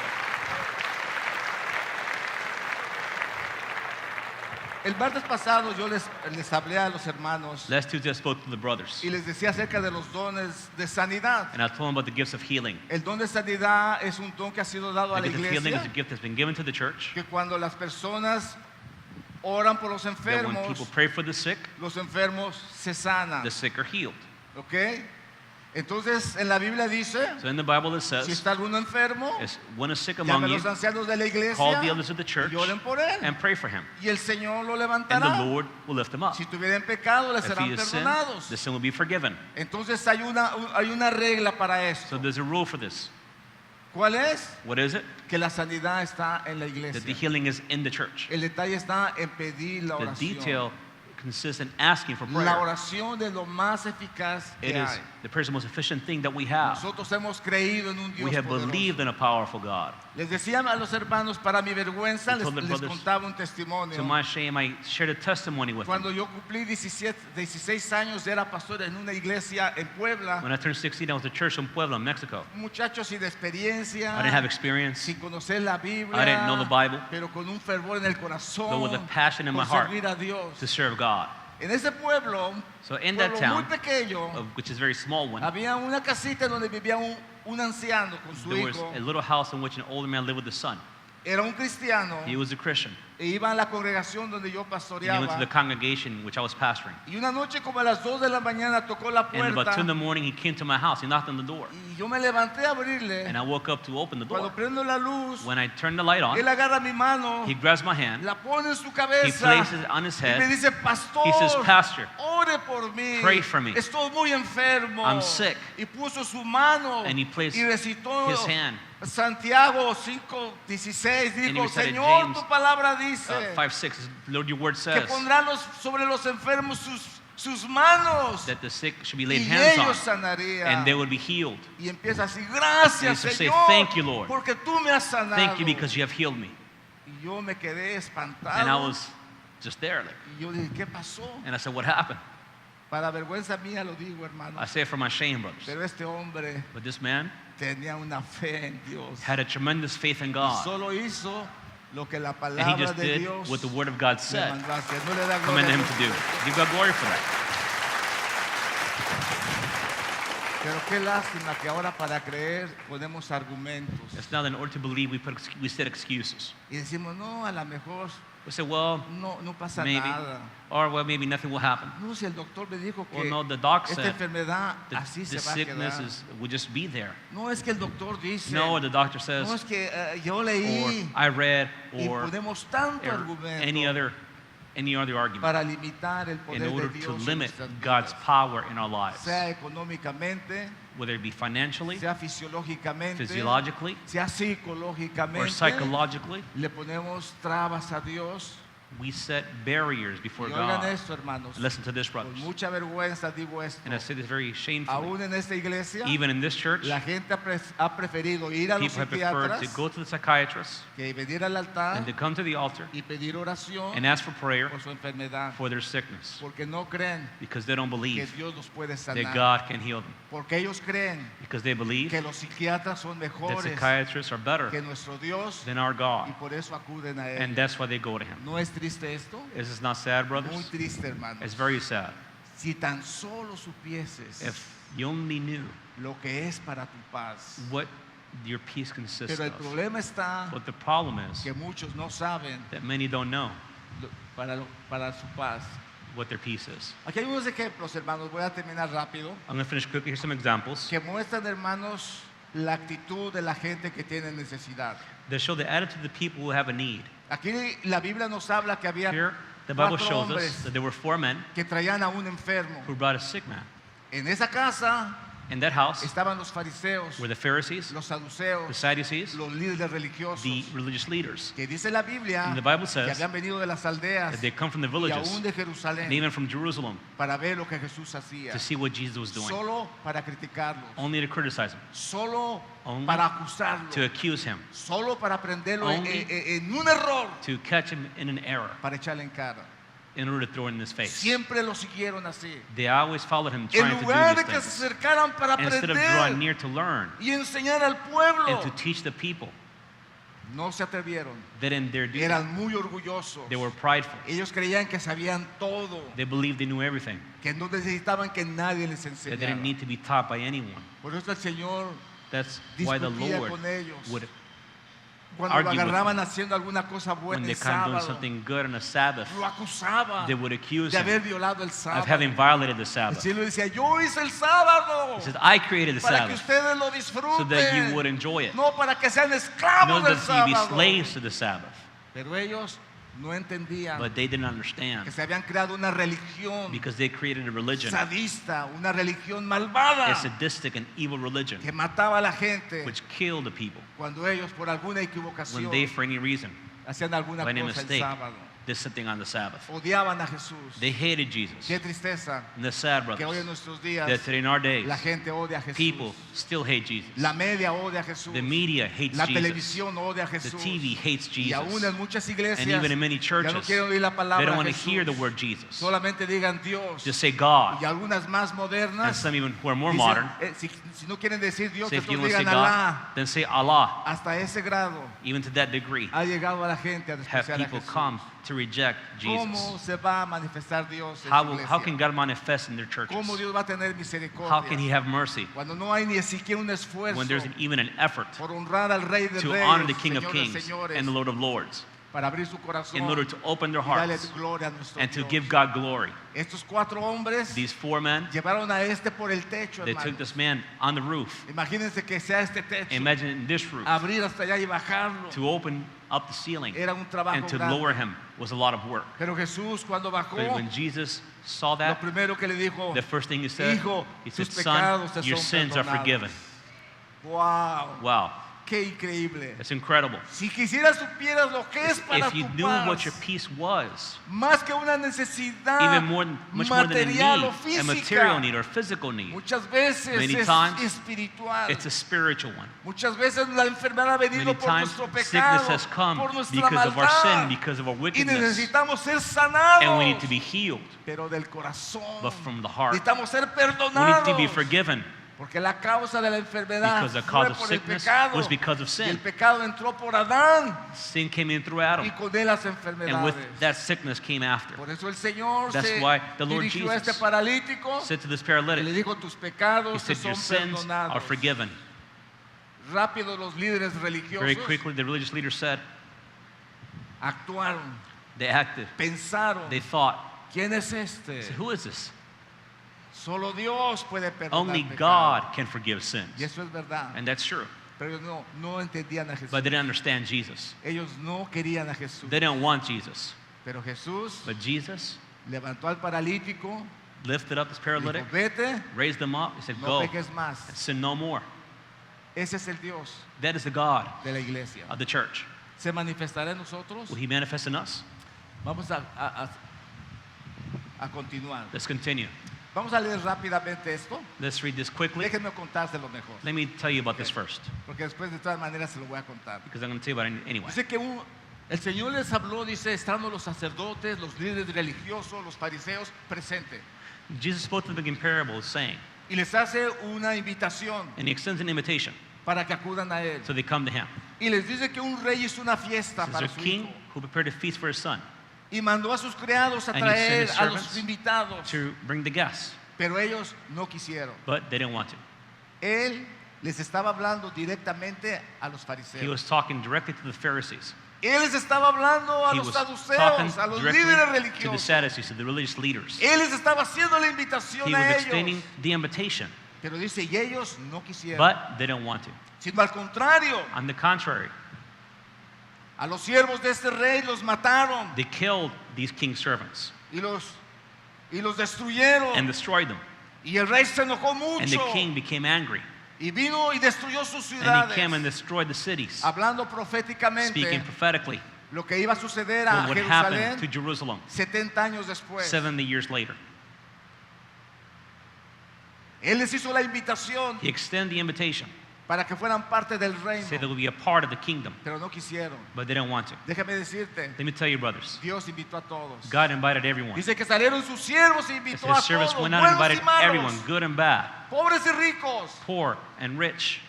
El martes pasado yo les hablé a los hermanos Last Tuesday I spoke to the brothers. y les decía acerca de los dones de sanidad. And I told them about the gifts of healing. El don de sanidad es un don que ha sido dado a The la gift of healing is a iglesia, gift that's been given to the church. que cuando las personas oran por los That when enfermos, people pray for the sick se sanan. are healed. ¿Ok? Entonces en la Biblia dice, So in the Bible it si says, está alguno enfermo, when is sick llame among a you, los ancianos de la iglesia call the elders of the y church oren por él. and pray for him. Y el Señor lo And the levantará. Lord will lift him up. Si tuviera en pecado, le If serán he has sinned, perdonados. the sin will be forgiven. Entonces hay una regla para So esto. there's a rule for this. ¿Cuál es? What is it? Que la sanidad está en la That the iglesia. healing is in the church. El detalle está en pedir la The oración. detail consists in asking for La prayer. oración es lo más eficaz It que is hay. the prayer is the most efficient thing that we have. Nosotros hemos creído en un Dios We have poderoso. believed in a powerful God. Les decía a los hermanos, para mi vergüenza, I told the les brothers, contaba un testimonio. To my shame, I shared a testimony with them. Cuando yo cumplí 16 años, era pastor en una iglesia en Puebla. When I turned 16, I was at church in Puebla, Mexico. Un muchacho sin experiencia, I didn't have experience, sin conocer la Biblia, I didn't know the Bible, pero con un fervor en el corazón, but with a passion in my por heart servir a Dios. to serve God. En ese pueblo, So in that pueblo muy town, pequeño, which is a very small one, había una casita donde vivía un anciano con su there was hijo. a little house in which an older man lived with his son. Era un cristiano He was a Christian. e iba a la congregación donde yo And he went to pastoreaba. the congregation which I was pastoring. Y una noche como a las 2 de la mañana tocó la And about 2 in the puerta morning, he came to my house. He knocked on the door. y yo me levanté a abrirle. And I woke up to open the Cuando door. prendo la luz, When I turned the light on, él agarra mi mano, he grabs my hand. la pone en su He cabeza places it on his y me head. dice, pastor, He says, Pastor, ore por mí. pray for me. Estoy muy enfermo. I'm sick. Y puso su mano And he placed y recitó his hand. Santiago 5:16. And he Dijo, recited Señor, James, tu palabra dice 5:6, Lord, your word que says pondrá sobre los enfermos sus manos that the sick should be laid y hands ellos on, sanarían. and they would be healed. Y empieza así, gracias And he used to say, Señor, "Thank you, Lord. porque tú me has sanado. Thank you because you have healed me. Y yo me quedé espantado. And I was just there, like, Y yo dije, ¿qué pasó? and I said, what happened? Para vergüenza mía lo digo, hermano. I say it for my shame, brothers. Pero este hombre But this man tenía una fe en Dios. had a tremendous faith in Y God. solo hizo lo que la And he palabra just de did Dios what the word of God le said. mandó a hacer. No le da Commend gloria a him to do. Dios. Give God glory for that. Pero qué lástima que ahora para creer ponemos argumentos. It's not in order to believe we said excuses. Y decimos, no, a lo mejor We say, well, no pasa maybe, nada. or well, maybe nothing will happen. No, si el doctor me dijo que Well, no, the doc esta said enfermedad The, así se the va a sickness quedar. will just be there. No es que el doctor dice. No, or the doctor says, No es que yo or leí. I read, Y or ponemos tanto or argumento any other argument para limitar el in poder order de to Dios en limit nuestras God's vidas. power in our lives, Sea económicamente, whether it be financially, sea fisiológicamente, physiologically, sea or psicológicamente. psychologically. Le ponemos trabas a Dios. We set barriers before Y oigan God. esto, hermanos. Listen to this, Con brothers. mucha vergüenza digo esto. And I say this very shamefully. Aún en esta iglesia, Even in this church, la gente ha preferido ir a los people have preferred to psiquiatras go to the psychiatrist que venir al altar and to come to the altar y pedir oración and ask for prayer por su enfermedad. for their sickness Porque no creen because they don't que believe Dios los puede that sanar. God can heal them. Porque ellos creen Because they believe que los psiquiatras son that mejores psychiatrists are better que nuestro Dios than our y God. por eso acuden a And él. that's why they go to Him. ¿No es triste esto? Is this not sad, Muy brothers? triste, hermanos. It's very sad. Si tan solo supieses If you only knew lo que es para tu paz. what your peace consists Pero el of. problema está But the problem is que muchos no saben that many don't know para su paz. what their peace is. Aquí hay unos ejemplos, hermanos. Voy a terminar rápido. I'm going to finish quickly. Here's some examples Que muestran, hermanos, la actitud de la gente que tiene necesidad. that show the attitude of the people who have a need. Aquí la Biblia nos habla que había Here, the Bible 4 shows us hombres that there were 4 men que traían a un enfermo. who brought a sick man. En esa casa In that house estaban los fariseos, were the Pharisees, los the saduceos, Sadducees, los líderes religiosos, the religious leaders. que dice la Biblia And the Bible que says habían venido de las aldeas that they come from the y villages aún de and Jerusalén even from Jerusalem para ver lo que Jesús hacía, to see what Jesus was doing, solo para criticarlos, only to criticize him, solo Only para acusarlo, to accuse him, solo para prenderlo Only en un error, to catch him in an error para echarle en cara. in order to throw it in his face. Siempre lo siguieron así. They always followed him En trying to lugar do de que these se things. acercaran para Instead of drawing aprender near to learn y enseñar al pueblo, and to teach the people, No se atrevieron. They didn't dare do that. Eran muy orgullosos. They were prideful. Ellos creían que sabían todo, They believed they knew everything. que no necesitaban que nadie les They enseñara. didn't need to be taught by anyone. Por eso el Señor, That's why the discutía Lord con ellos. would, cuando lo argue with agarraban haciendo alguna cosa when buena they el caught doing sábado, something good on a Sabbath, lo acusaba they would accuse de haber him violado el of sábado. having violated the El Sabbath. cielo decía, yo hice el sábado He says, I created the para que Sabbath ustedes lo so that you would disfruten, enjoy it. no para que sean esclavos Not del that you be sábado. slaves to the Sabbath. Pero ellos no entendían But they didn't que understand se habían creado una religión because they created a religion, sadista, una religión a malvada sadistic and evil religion, que mataba a la gente which killed the people cuando ellos por alguna when equivocación they, for any reason, hacían alguna by any cosa el mistake, sábado. did something on the Sabbath. Odiaban a Jesús. They hated Jesus. Qué tristeza And the sad, que hoy en brothers, nuestros días that today in our days, la gente odia a Jesús. people still hate Jesus. La media odia a Jesús. The media hates La Jesus. televisión odia a The Jesús. TV hates Y aún Jesus. en muchas iglesias And even in many ya no churches, quieren oír la they palabra don't want to Jesús. hear the word Jesus. Solamente digan Dios. Just say God. Y algunas más And modernas some even who are more dicen, modern, si no quieren decir Dios, say if you entonces want to say digan God, Alá. then say Allah. Hasta ese grado Even to that degree, ha llegado a la gente a have despreciar a people Jesús. come to reject ¿Cómo Jesus. se va a manifestar Dios en su How iglesia? can God manifest in their churches? ¿Cómo Dios va a tener How misericordia? can He have mercy Cuando no hay ni siquiera un esfuerzo when there's even an effort por honrar al Rey de to Reyes, honor the King of Señor de Kings Señores, and the Lord of Lords, para abrir su corazón in order to open their y darle hearts gloria a nuestro and to Dios? give God glory? Estos 4 hombres These 4 men, llevaron a este por el techo, they took hermanos. this man on the roof. Imagínense que sea este techo, Imagine in this roof, abrir hasta allá y bajarlo. to open up the ceiling Era un trabajo and to grande. lower him was a lot of work. Pero Jesús cuando bajó, But when Jesus saw lo that, primero que le dijo, the first thing He said, Hijo, He said, tus Son, pecados te your son sins are perdonados. forgiven. wow, Wow, qué increíble. it's incredible. Si quisieras supieras lo que es para If you tu knew paz, what your peace was, más que una necesidad even much more than a material o need, a material física, need or physical need, muchas veces Many es times, espiritual. it's a spiritual one. Muchas veces la enfermedad ha venido Many por times, nuestro sickness pecado, has come por nuestra because of our sin, maldad, because of our y wickedness, necesitamos ser and we need sanados, to be healed. pero del corazón. But from the heart, Necesitamos ser we need perdonados, to be forgiven, porque la causa de la enfermedad because the fue cause of por el sickness pecado, was because of y sin. el pecado entró por Adán, Sin came in through y Adam, con él las and enfermedades. with that sickness came after. Por eso el Señor That's se why the Lord dirigió a este Jesus paralítico Said to this y le paralytic, dijo, tus He pecados te said, Your son sins are perdonados. forgiven. Rápido los líderes Very religiosos quickly, the religious leader said, actuaron, they acted, pensaron, they thought, ¿quién es este? they said, who is this? Solo Dios puede perdonar Only pecados. God can forgive sins. Y eso es verdad. And that's true. Pero ellos no entendían a Jesús. But they didn't understand Jesus. Ellos no querían a Jesús. They didn't want Jesus. Pero Jesús But Jesus levantó al paralítico, lifted up this dijo, paralytic, vete, raised him up, He said, no Go peques más. and sin no more. Ese es el Dios That is the God de la iglesia. of the church. ¿Se manifestará en nosotros? Will He manifest in us? Vamos a continuar. Let's continue. Vamos a leer rápidamente esto. Let's read this quickly. Déjenme contárselo mejor. Let me tell you about this first, Porque después de todas maneras se lo voy a contar. because I'm going to tell you about it anyway. Dice que el Señor les habló, dice, estando los sacerdotes, los líderes religiosos, los fariseos presentes. Jesus spoke to them in parables, saying, Y les hace una invitación and He extends an invitation, para que acudan a Él. so they come to Him. Y les dice que un rey hizo una fiesta There's para a su king hijo. who prepared a feast for his son Y mandó a sus criados a And he sent traer his a los servants invitados. to bring the guests, Pero ellos no quisieron. but they didn't want to. Él les estaba hablando directamente a los He fariseos. was talking directly to the Pharisees. Él les estaba hablando a He los was talking saduceos, a los directly líderes to the religiosos. Sadducees, to the religious leaders. Él les estaba haciendo la invitación He a was ellos. extending the invitation, Pero dice, y ellos no quisieron. but they didn't want to. Sino al contrario, On the contrary, a los siervos de este rey los mataron they killed these king's servants y los destruyeron. and destroyed them. Y el rey se enojó And the mucho king became angry, y vino y destruyó sus and ciudades. he came and destroyed the cities, Hablando speaking proféticamente prophetically lo que iba a suceder a what would happen Jerusalén to Jerusalem 70 años después. 70 years later. Él les hizo la invitación He extended the invitation, para que fueran parte del reino, said they would be a part of the kingdom, pero no quisieron. but they didn't want to. Déjame decirte, Let me tell you, brothers, Dios invitó a todos. God invited everyone. Dice que salieron sus siervos y It invitó says a service todos, went out and buenos invited y malos, everyone, good and bad, pobres y ricos. poor and rich.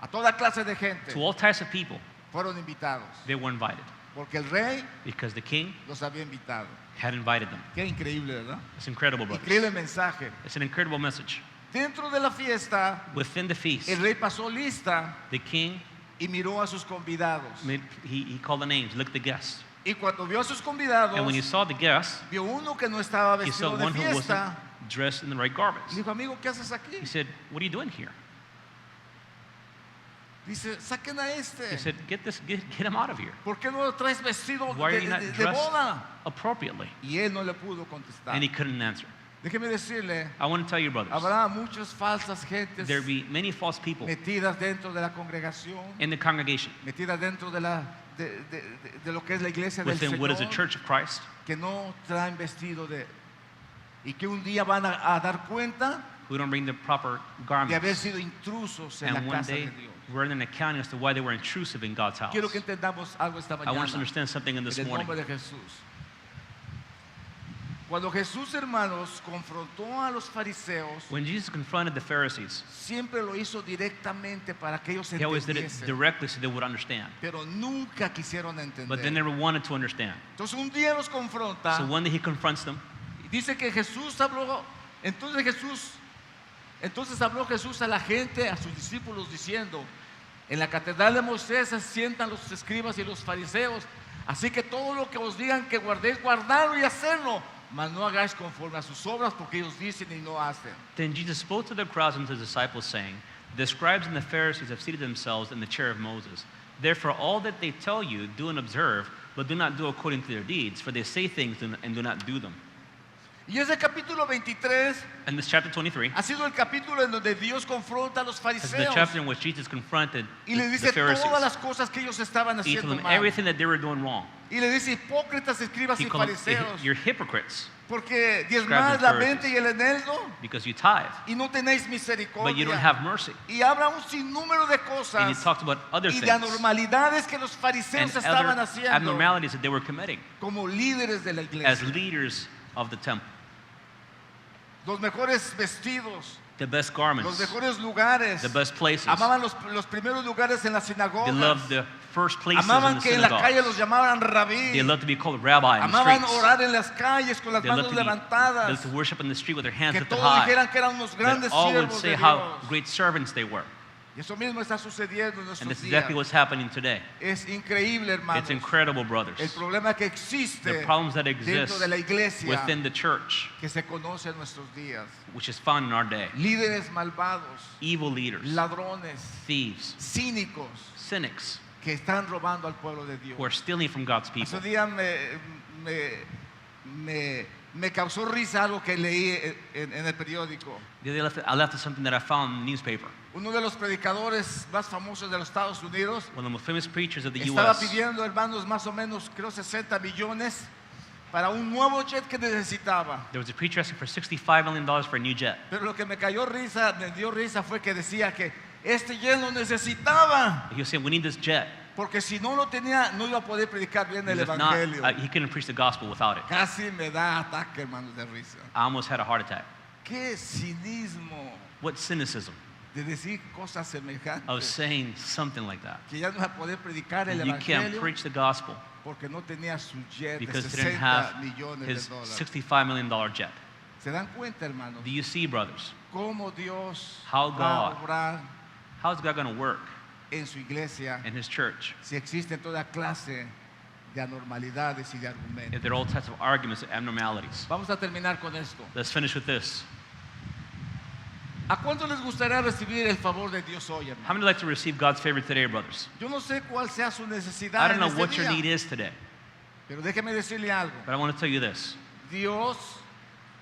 A toda clase de gente to all types of people, fueron invitados. they were invited Porque el rey because the king los había invitado. had invited them. Qué increíble, ¿verdad? It's incredible, brothers. Increíble mensaje. It's an incredible message. Dentro de la fiesta, Within the feast, el rey pasó lista the king, y miró a sus convidados. he called the names, looked at the guests. Y cuando vio a sus convidados, And when he saw the guests, vio uno que no estaba he saw vestido de one who wasn't fiesta. dressed in the right garments. Le dijo, amigo, ¿qué haces aquí? He said, what are you doing here? Dice, saquen a He este. said, get him out of here. ¿Por qué no lo traes vestido Why are de, you not de dressed boda? appropriately? Y él no le pudo contestar. And he couldn't answer. Déjeme decirle, I want to tell you, brothers, habrá muchas falsas gentes there be many false people metidas dentro de la congregación, in the congregation metidas dentro de lo que es la iglesia del within what is the Señor, church of Christ, que no traen vestido de... Y que un día van a dar cuenta who don't bring the proper de haber garments, sido intrusos en la and one casa de day Dios. we're in an accounting as to why they were intrusive in God's house. Quiero que entendamos algo esta I want us to mañana understand something in this en el morning. nombre de Jesús. Cuando Jesús, hermanos, confrontó a los fariseos, When Jesus confronted the Pharisees, siempre lo hizo directamente para que ellos he always did it entendiesen, directly so they would understand. pero nunca quisieron But they entender. never wanted to understand. Entonces un día los confronta So one day he confronts them. y dice que Jesús habló, entonces habló Jesús a la gente, a sus discípulos diciendo, en la catedral de Moisés se sientan los escribas y los fariseos, así que todo lo que os digan que guardéis, guardarlo y hacerlo, mas no hagáis conforme a sus obras, porque ellos dicen y no hacen. Then Jesus spoke to the crowds and to the disciples, saying, the scribes and the Pharisees have seated themselves in the chair of Moses. Therefore, all that they tell you, do and observe, but do not do according to their deeds, for they say things and do not do them. Y ese capítulo 23 And this chapter 23 ha sido el capítulo en donde Dios confronta a los is the fariseos chapter in which Jesus confronted y le the dice Pharisees. todas las cosas que ellos estaban He told haciendo them mal. everything that they were doing wrong. Y le dice hipócritas, escribas He y called them, fariseos, you're hypocrites porque Scribes diezmáis and la Pharisees. mente y el eneldo because you tithe, y no tenéis but you don't misericordia. have mercy. Y habla un sinnúmero de And he cosas talked about other y de things anormalidades que los and fariseos estaban other haciendo abnormalities that they were committing como líderes de la as iglesia. leaders of the temple. Los mejores vestidos, The best los garments, mejores lugares. the best places. Amaban los primeros lugares en las They sinagogas. loved the first places in Amaban the que en la calle synagogue. los llamaban rabí. They loved to be called rabbi in the Amaban streets. orar en las calles con las They manos loved to levantadas. worship in the street with their hands Que lifted todos high. dijeran que eran unos That grandes all would siervos say de how Dios. great servants they were. Y eso mismo está sucediendo en And nuestros this is días. exactly what's happening today. Es increíble, hermanos. It's incredible, brothers. El problema que existe The problems that dentro exist de la iglesia within the church, que se conoce en nuestros días. which is found in our day. Líderes malvados, Evil leaders, ladrones, thieves, cínicos cynics, que están robando al pueblo de Dios. who are stealing from God's Hace people. día me causó risa algo que leí en el periódico. The other day I left something that I found in the newspaper. Uno de los predicadores más famosos de los Estados Unidos One of the most famous preachers of the estaba U.S. pidiendo, hermanos, más o menos, creo 60 millones para un nuevo jet que necesitaba. There was a preacher asking for $65 million for a new jet. Pero lo que me dio risa fue que decía que este jet lo necesitaba, He was saying, we need this jet. porque si no lo tenía, no iba a poder predicar bien el Because if not, evangelio. he couldn't preach the gospel without it. Casi me da ataque, hermanos, de risa. I almost had a heart attack. Qué cinismo What cynicism de decir cosas of semejantes, saying something like that. que ya no va a poder predicar el You can't evangelio preach the gospel porque no tenía su jet de because he 60 didn't have millones his de dólares. $65 million jet. ¿Se dan cuenta, hermanos? Do you see, brothers? Cómo Dios How va a God- obrar How is God going to work en su iglesia in his church si existen toda clase de anormalidades y de if argumentos? there are all types of arguments and abnormalities? Vamos a terminar con esto. Let's finish with this. ¿A cuánto les gustaría recibir el favor de Dios hoy, How hermano? many would like to receive God's favor today, brothers? Yo no sé cuál sea su I necesidad don't en know este what your día, need is today, pero déjeme decirle algo. but I want to tell you this. Dios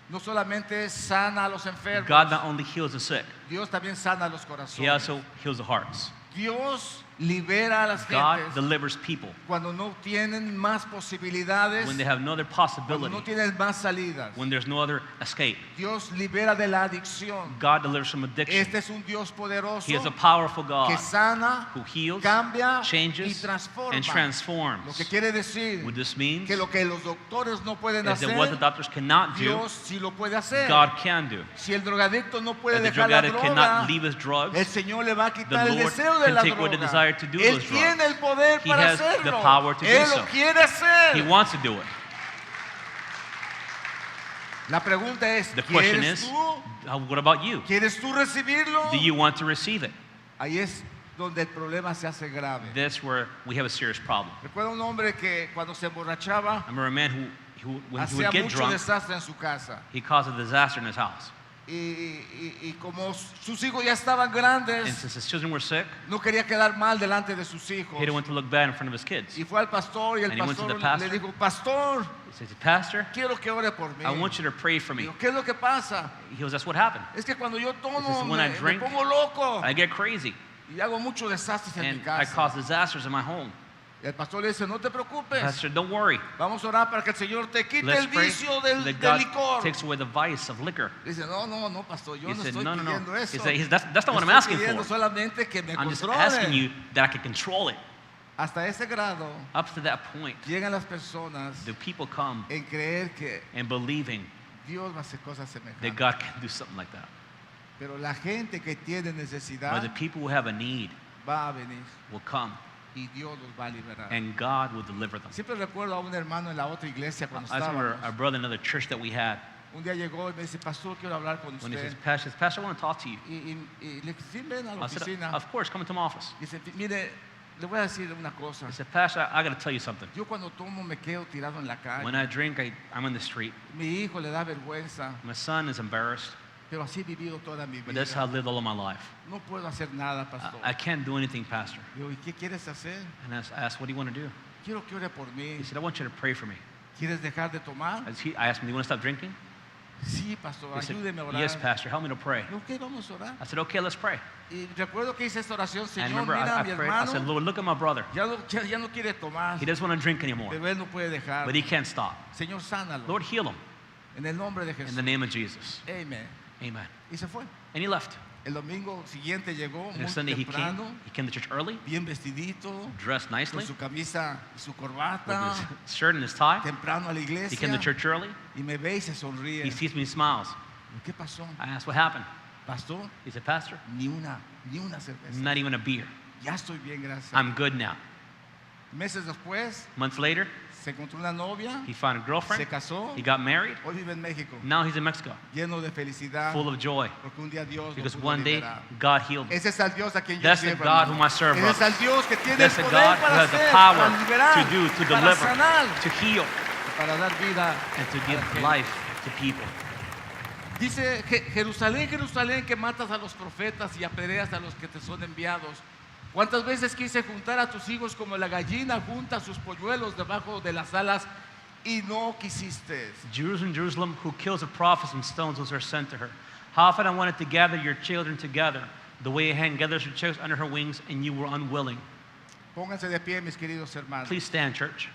no solamente sana a los enfermos, God not only heals the sick, Dios también sana a los He corazones. also heals the hearts. Dios libera a las God gentes delivers people cuando no tienen más posibilidades, when they have no other cuando possibility, no tienen más salidas. when there's no other escape. Dios libera de la adicción. God delivers from addiction. Este es un Dios poderoso He is a powerful que God sana, who heals, cambia y changes, transforma. and Lo transforms. que quiere decir What this means que lo que los doctores no pueden is that what the hacer, doctors cannot do, Dios sí lo puede hacer. God can do. Si el drogadicto no puede That the dejar drug la addict droga, cannot leave his el drugs, Señor le va a quitar the el Lord deseo de can la take away the droga. desire to do Él those tiene drugs. el poder He para has the hacerlo. power to do Él so. lo quiere hacer. He wants to do it. La pregunta es, The question ¿quieres is, tú? what about you? ¿Quieres tú recibirlo? Do you want to receive it? Ahí es donde el problema se hace grave. That's where we have a serious problem. Recuerdo un hombre que cuando se emborrachaba I remember a man who when he hacía would get mucho drunk, desastre en su casa. he caused a disaster in his house. Y como sus hijos ya estaban And grandes, since his children were sick, no quería quedar mal delante de sus hijos. he didn't want to look bad in front of his kids. Y fue al pastor y el And he went to pastor the pastor. le dijo, pastor, He says, Pastor, quiero que ore por mí. I want you to pray for me. Digo, ¿qué es lo que pasa? He goes, that's what happened. Es que cuando yo He tomo says, when I me drink, pongo loco I get crazy. y hago muchos desastres en mi And I casa. cause disasters in my home. Y el pastor le dice, no te preocupes, Pastor, don't worry. vamos a orar para que el Señor te quite Let's el pray vicio del that God licor. takes away the vice of liquor. Dice, no, pastor, yo He no said, estoy no. pidiendo eso. He said, that's not what I'm Estoy asking pidiendo for. solamente que me I'm just controle. asking you that I can control it. Hasta ese grado Up to that point, llegan las personas the people come en creer que and believing Dios va a hacer cosas that semejantes. God can do something like that. Pero la gente que tiene But necesidad the people who have a need va a venir will come y Dios los va a liberar. and God will deliver them. Siempre recuerdo a un hermano en la otra iglesia cuando I remember estábamos. our brother in another church that we had. Un día llegó y me dice, pastor, quiero hablar con When he usted. says, Pastor, I want to talk to you. Y le dije, sí, ven a la I said, oficina. of course, come into my office. Dice, mire, le voy a decir una cosa. He said, Pastor, I got to tell you something. Yo cuando tomo me quedo tirado en la When calle. I drink, I'm in the street. Mi hijo le da vergüenza, My son is embarrassed, pero así he vivido toda mi but that's how I vida. lived all of my life. No puedo hacer nada, pastor. I can't do anything, Pastor. Digo, ¿y qué quieres hacer? And I asked, what do you want to do? Quiero que ore por mí. He said, I want you to pray for me. ¿Quieres dejar de tomar? I asked him, do you want to stop drinking? Sí, pastor, He said, ayúdeme a orar. yes, Pastor, help me to pray. Digo, ok, vamos a orar. I said, okay, let's pray. Y recuerdo que hice esta oración, And Señor, remember, mira a I mi prayed, I said, hermano, Lord, look at my brother. ya no quiere tomar, He doesn't want to drink anymore, pero él no puede dejar. but he can't stop. Señor, sánalo. Lord, heal him En el nombre de in Jesús. the name of Jesus. Amen. Amen. Y se fue. And he left. El domingo siguiente llegó And muy the Sunday he temprano, came to church early, bien vestidito, dressed con nicely, su camisa y su with corbata, his shirt and his tie. temprano a la He iglesia, came to church early. y me ve y se sonríe. He sees me and smiles. ¿Qué pasó? I asked, what happened? Pastor, He said, Pastor, ni una cerveza. not even a beer. Ya estoy bien, gracias. I'm good now. Meses después, Months later, se encontró una novia, he found a se girlfriend. casó, He got married. hoy vive en México, Now he's in Mexico, lleno de felicidad, full of joy, porque un día Dios lo because pudo one day liberar. God healed him. Ese es el Dios a quien yo That's the sirvo, God hermano. whom I serve, Ese es brother. el Dios que tiene el That's the poder God who para has the hacer, power para liberar, to do, to para deliver, sanar, to heal, para dar vida and to a la give gente. life to people. Dice Jerusalén, Jerusalén, que matas a los profetas y apedreas a los que te son enviados. ¿Cuántas veces quise juntar a tus hijos como la gallina junta sus polluelos debajo de las alas y no quisiste? Jerusalem, Jerusalem, who kills the prophets and stones those who are sent to her. How often I wanted to gather your children together, the way a hen gathers her chicks under her wings, and you were unwilling. Pónganse de pie, mis queridos hermanos. Please stand, church.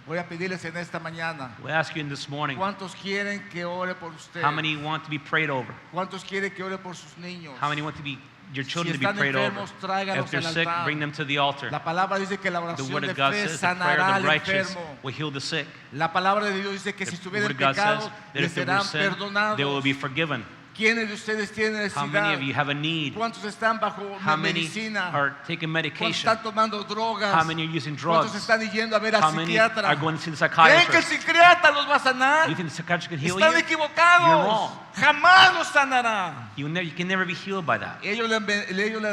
Voy a pedirles en esta mañana, We ask you in this morning, ¿cuántos quieren que ore por ustedes? how many want to be prayed over? ¿Cuántos quieren que ore por sus niños? How many want to be your children Si to be están prayed over? enfermos, tráigalos If they're al sick, altar. bring them to the altar. La palabra dice que la The oración word de of God fe says the prayer sanará of al the righteous enfermo. will heal the sick. La palabra de Dios dice que si The estuvieran word of God pecados, says that les if they were serán sin, perdonados. they will be forgiven. ¿Quiénes de ustedes tienen How many necesidad? of you have a need? ¿Cuántos están bajo How many medicina? are taking ¿Cuántos medication? están tomando drogas? How many are using ¿Cuántos drugs? están yendo a ver al How many are psiquiatra? going to see the ¿Creen que el psychiatrist? psiquiatra los va a sanar? Do you think the psychiatrist can heal Están you? equivocados. You're wrong. Jamás los sanará. You can never be healed by that. Ellos le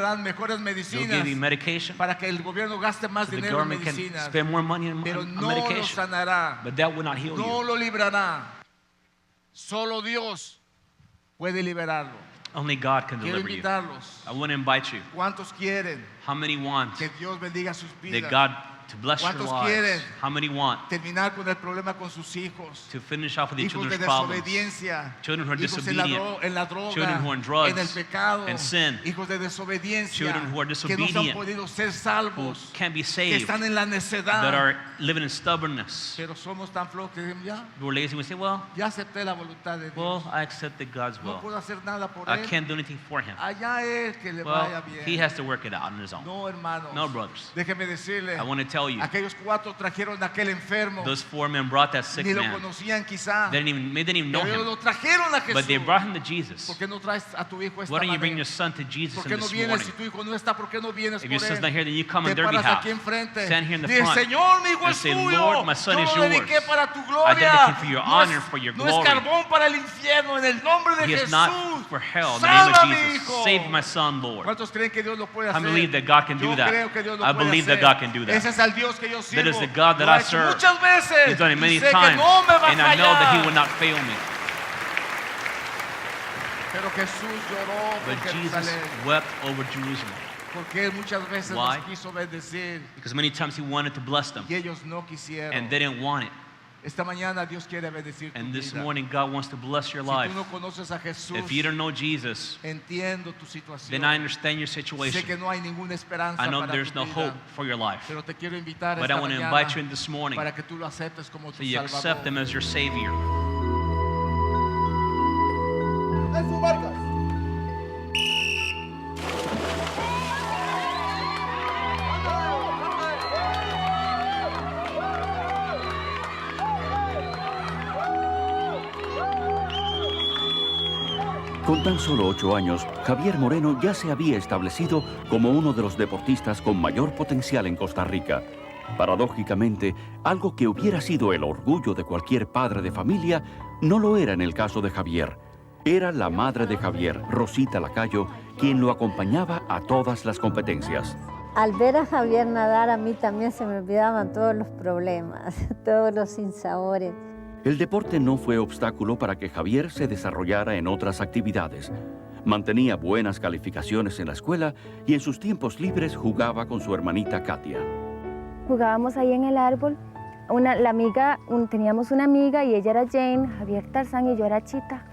dan mejores They'll medicinas give you medication, para que el gobierno gaste más so the dinero en government can medicinas. spend more money on Pero on no lo medication, sanará. but that will not heal No you. lo librará. Solo Dios puede liberarlo. Only God can Quiero deliver you. invitarlos. I want to invite you. ¿Cuántos quieren How many want que Dios bendiga sus that vidas? God to bless your ¿Cuántos lives. quieren How many want terminar con el problema con sus hijos? to finish off with each Hijos de other's problems? desobediencia, Children who are hijos en la, disobedient. en la droga, Children who are in drugs en el pecado, and sin. hijos de desobediencia, Children who are que no han disobedient, podido ser Who salvos, can't be que saved, están en la necedad, that are living in stubbornness. pero somos tan flojos que decimos, We're lazy. We say, well, ya acepté la voluntad de Dios, well, I accepted God's no will. puedo hacer nada por I él, can't do anything for him. allá él que le vaya Well, bien. he has to work it out on his own. No, hermanos, No, brothers. déjeme decirle, I want to tell you, aquellos 4 trajeron a aquel enfermo, those 4 men brought that sick ni lo man. conocían quizá, They didn't even know pero ellos him, lo trajeron a but they Jesús. brought him to Jesus. ¿Por qué no traes a tu hijo esta Why don't you bring manera? your son to Jesus ¿Por in qué no this vienes morning? si tu hijo no está? ¿Por qué no vienes If por your son's él? not here, then you come on Te their paras behalf. aquí enfrente. Stand here in the Dice, front Señor, mi hijo and es say, tuyo. Lord, my son Yo is lo dediqué yours. para tu I gloria. dedicate for your No honor, es- for your no es glory. carbón para el infierno. En el nombre de He is Jesús. not for hell. In the name Salva a of mi Jesus, hijo. save my son, Lord. ¿Cuántos creen que Dios lo puede I hacer? believe that God can do Yo that. creo que Dios lo I puede believe hacer. that God can do that. Ese es el Dios que yo sirvo. That is the God that Lo ha I hecho serve. muchas veces. He's done it many Y sé que times, no me va a and I know that He fallar. will not fail me. Pero Jesús lloró por But Jesus Jerusalén. wept over Jerusalem Porque Él muchas veces Why? nos quiso bendecir because many times He wanted to bless them, y ellos no quisieron. and they didn't want it. Esta mañana Dios quiere bendecir tu And this vida. morning, God wants to bless your Si life. tú no conoces a Jesús, If you don't know Jesus, entiendo tu situación. then I understand your Sé situation. que no hay ninguna esperanza I know para there's tu no vida, hope for your life. pero te quiero invitar But esta I want to mañana invite you in this morning para que tú lo aceptes como so tu you accept Him Salvador. as your Savior. Con tan solo 8 años, Javier Moreno ya se había establecido como uno de los deportistas con mayor potencial en Costa Rica. Paradójicamente, algo que hubiera sido el orgullo de cualquier padre de familia, no lo era en el caso de Javier. Era la madre de Javier, Rosita Lacayo, quien lo acompañaba a todas las competencias. Al ver a Javier nadar, a mí también se me olvidaban todos los problemas, todos los sinsabores. El deporte no fue obstáculo para que Javier se desarrollara en otras actividades. Mantenía buenas calificaciones en la escuela y en sus tiempos libres jugaba con su hermanita Katia. Jugábamos ahí en el árbol. Teníamos una amiga y ella era Jane, Javier Tarzán y yo era Chita.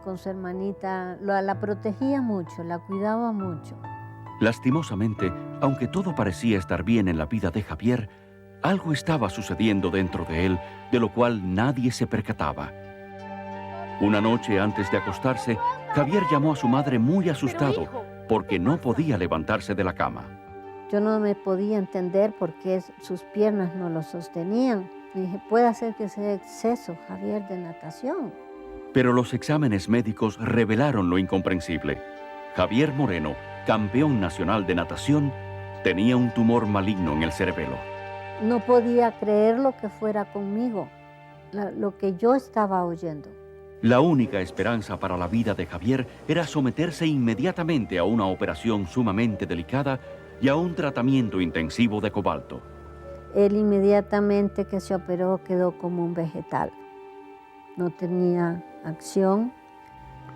Con su hermanita la protegía mucho, la cuidaba mucho. Lastimosamente, aunque todo parecía estar bien en la vida de Javier, algo estaba sucediendo dentro de él, de lo cual nadie se percataba. Una noche antes de acostarse, Javier llamó a su madre muy asustado porque no podía levantarse de la cama. Yo no me podía entender por qué sus piernas no lo sostenían. Y dije, puede ser que sea exceso, Javier, de natación. Pero los exámenes médicos revelaron lo incomprensible. Javier Moreno, campeón nacional de natación, tenía un tumor maligno en el cerebelo. No podía creer lo que fuera conmigo, lo que yo estaba oyendo. La única esperanza para la vida de Javier era someterse inmediatamente a una operación sumamente delicada y a un tratamiento intensivo de cobalto. Él inmediatamente que se operó quedó como un vegetal. No tenía acción.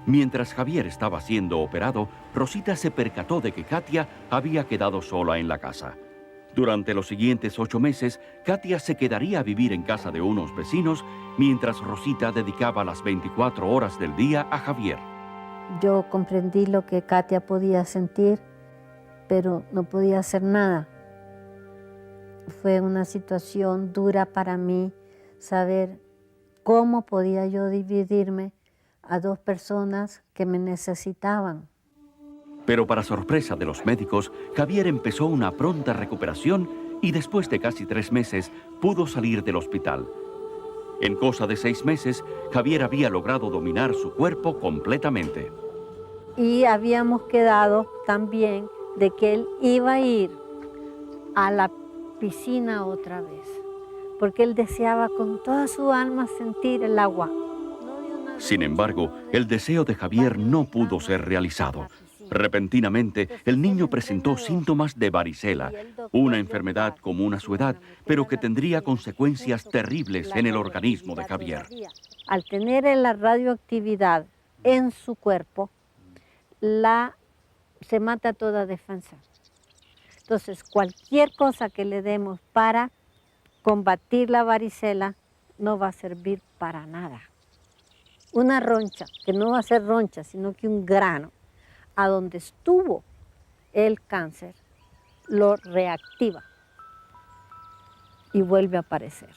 Mientras Javier estaba siendo operado, Rosita se percató de que Katia había quedado sola en la casa. Durante los siguientes 8 meses, Katia se quedaría a vivir en casa de unos vecinos, mientras Rosita dedicaba las 24 horas del día a Javier. Yo comprendí lo que Katia podía sentir, pero no podía hacer nada. Fue una situación dura para mí saber cómo podía yo dividirme a 2 personas que me necesitaban. Pero para sorpresa de los médicos, Javier empezó una pronta recuperación y después de casi 3 meses pudo salir del hospital. En cosa de 6 meses, Javier había logrado dominar su cuerpo completamente. Y habíamos quedado también de que él iba a ir a la piscina otra vez, porque él deseaba con toda su alma sentir el agua. Sin embargo, el deseo de Javier no pudo ser realizado. Repentinamente, el niño presentó síntomas de varicela, una enfermedad común a su edad, pero que tendría consecuencias terribles en el organismo de Javier. Al tener la radioactividad en su cuerpo, se mata toda defensa. Entonces, cualquier cosa que le demos para combatir la varicela no va a servir para nada. Una roncha, que no va a ser roncha, sino que un grano, a donde estuvo el cáncer, lo reactiva y vuelve a aparecer.